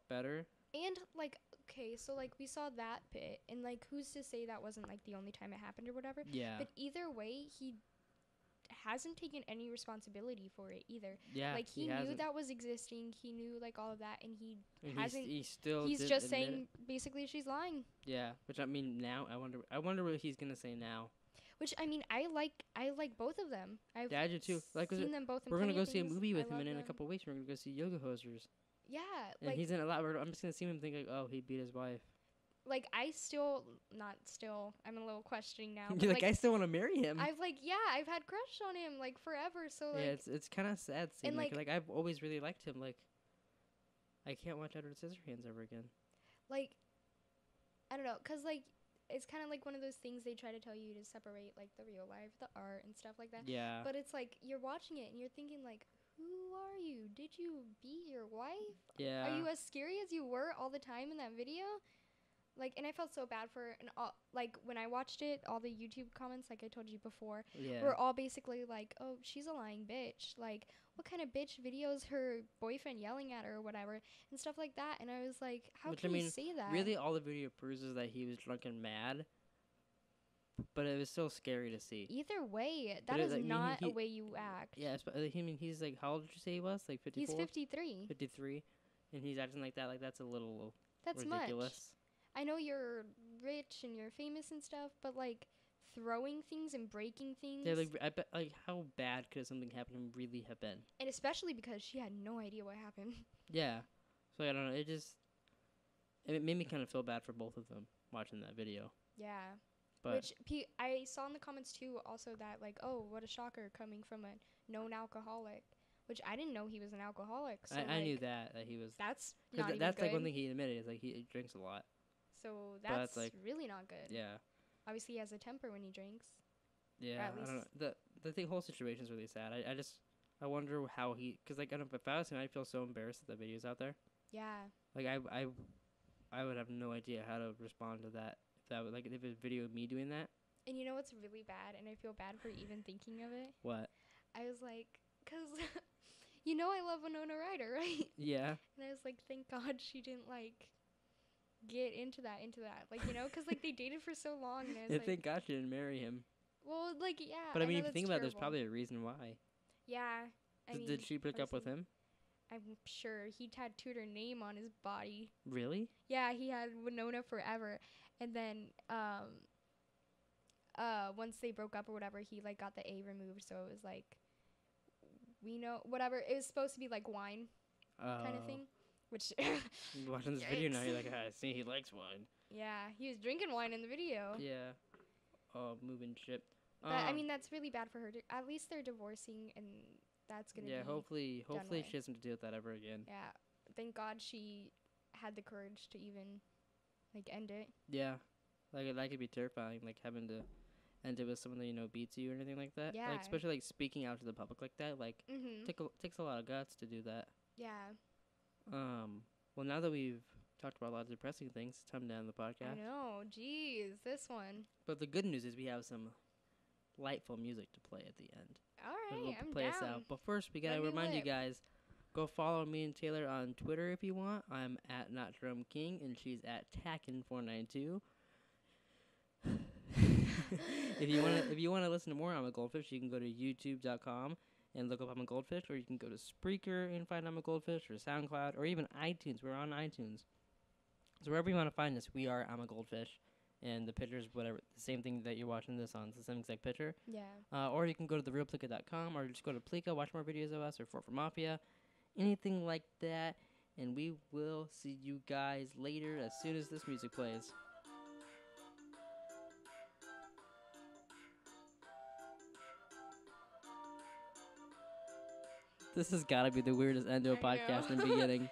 better. And like, okay, so like we saw that bit, and like who's to say that wasn't like the only time it happened or whatever. Yeah. But either way, he hasn't taken any responsibility for it either. Yeah. Like he knew that was existing. He knew like all of that, and he hasn't. He's just saying basically she's lying. Yeah. Which I mean, now I wonder what he's gonna say now. Which I mean, I like both of them. I do too. Like seen them both. We're gonna go see a movie with him, and in a couple of weeks we're gonna go see Yoga Hosers. Yeah, and like he's in a lot. I'm just gonna see him think like, oh, he beat his wife. Like I'm a little questioning now. You're like, I still want to marry him. I've had crush on him like forever. So like, yeah, it's kind of sad seeing like I've always really liked him. Like, I can't watch Edward Scissorhands ever again. Like, I don't know, cause like it's kind of like one of those things they try to tell you to separate like the real life, the art, and stuff like that. Yeah. But it's like you're watching it and you're thinking like, who are you? Did you beat your wife? Yeah. Are you as scary as you were all the time in that video? Like, and I felt so bad for her. And like when I watched it, all the YouTube comments, like I told you before, were all basically like, "Oh, she's a lying bitch." Like, what kind of bitch videos her boyfriend yelling at her or whatever and stuff like that? And I was like, how can you say that? Really, all the video proves is that he was drunk and mad. But it was still scary to see. Either way, that is not a way you act. Yeah, he's like, how old did you say he was? Like 54? He's 53. 53, and he's acting like that. Like that's a little ridiculous. Much. I know you're rich and you're famous and stuff, but like throwing things and breaking things. Yeah, like I bet, like how bad could something happen to him really have been? And especially because she had no idea what happened. Yeah, so I don't know. It made me kind of feel bad for both of them watching that video. Yeah. But which I saw in the comments too also that like, oh, what a shocker coming from a known alcoholic, which I didn't know he was an alcoholic. So I knew that he was. That's not even that's good. like one thing he admitted is like he drinks a lot. So that's like really not good. Yeah. Obviously he has a temper when he drinks. Yeah, I don't know. The whole situation's really sad. I wonder how because like I don't know, if I was him, I'd feel so embarrassed that the video's out there. Yeah. Like I would have no idea how to respond to that. If it was a video of me doing that. And you know what's really bad, and I feel bad for even thinking of it? What? I was like, because, you know I love Winona Ryder, right? Yeah. And I was like, thank God she didn't, like, get into that. Like, you know, because, like, they dated for so long. And I was like, thank God she didn't marry him. Well, like, yeah. But I mean, if you think about it, there's probably a reason why. Yeah. Did she break up with him? I'm sure. He tattooed her name on his body. Really? Yeah, he had Winona forever. And then once they broke up or whatever, he like got the A removed, so it was like we know whatever. It was supposed to be like wine kind of thing. Which watching this video now, you're like, I see he likes wine. Yeah, he was drinking wine in the video. Yeah. Moving ship. But I mean, that's really bad for her. At least they're divorcing, and that's gonna be hopefully she doesn't deal with that ever again. Yeah, thank God she had the courage to even like end it. Yeah, like that could be terrifying, like having to end it with someone that beats you or anything like that. Yeah. Like especially like speaking out to the public like that. Like takes a lot of guts to do that. Yeah. Well, now that we've talked about a lot of depressing things, it's time to end the podcast. I know. Jeez, this one. But the good news is we have some lightful music to play at the end. All right, I'm play down. us out. But first, we gotta remind you guys, go follow me and Taylor on Twitter if you want. I'm at Not Jerome King, and she's at Tacken492. If you wanna listen to more I'm a Goldfish, you can go to youtube.com and look up I'm a Goldfish, or you can go to Spreaker and find I'm a Goldfish, or SoundCloud, or even iTunes. We're on iTunes. So wherever you want to find us, we are I'm a Goldfish. And the picture's whatever, the same thing that you're watching this on. It's the same exact picture. Yeah. Or you can go to therealplika.com, or just go to Plika, watch more videos of us, or Fort for Mafia, anything like that. And we will see you guys later as soon as this music plays. This has got to be the weirdest end to a podcast in the beginning.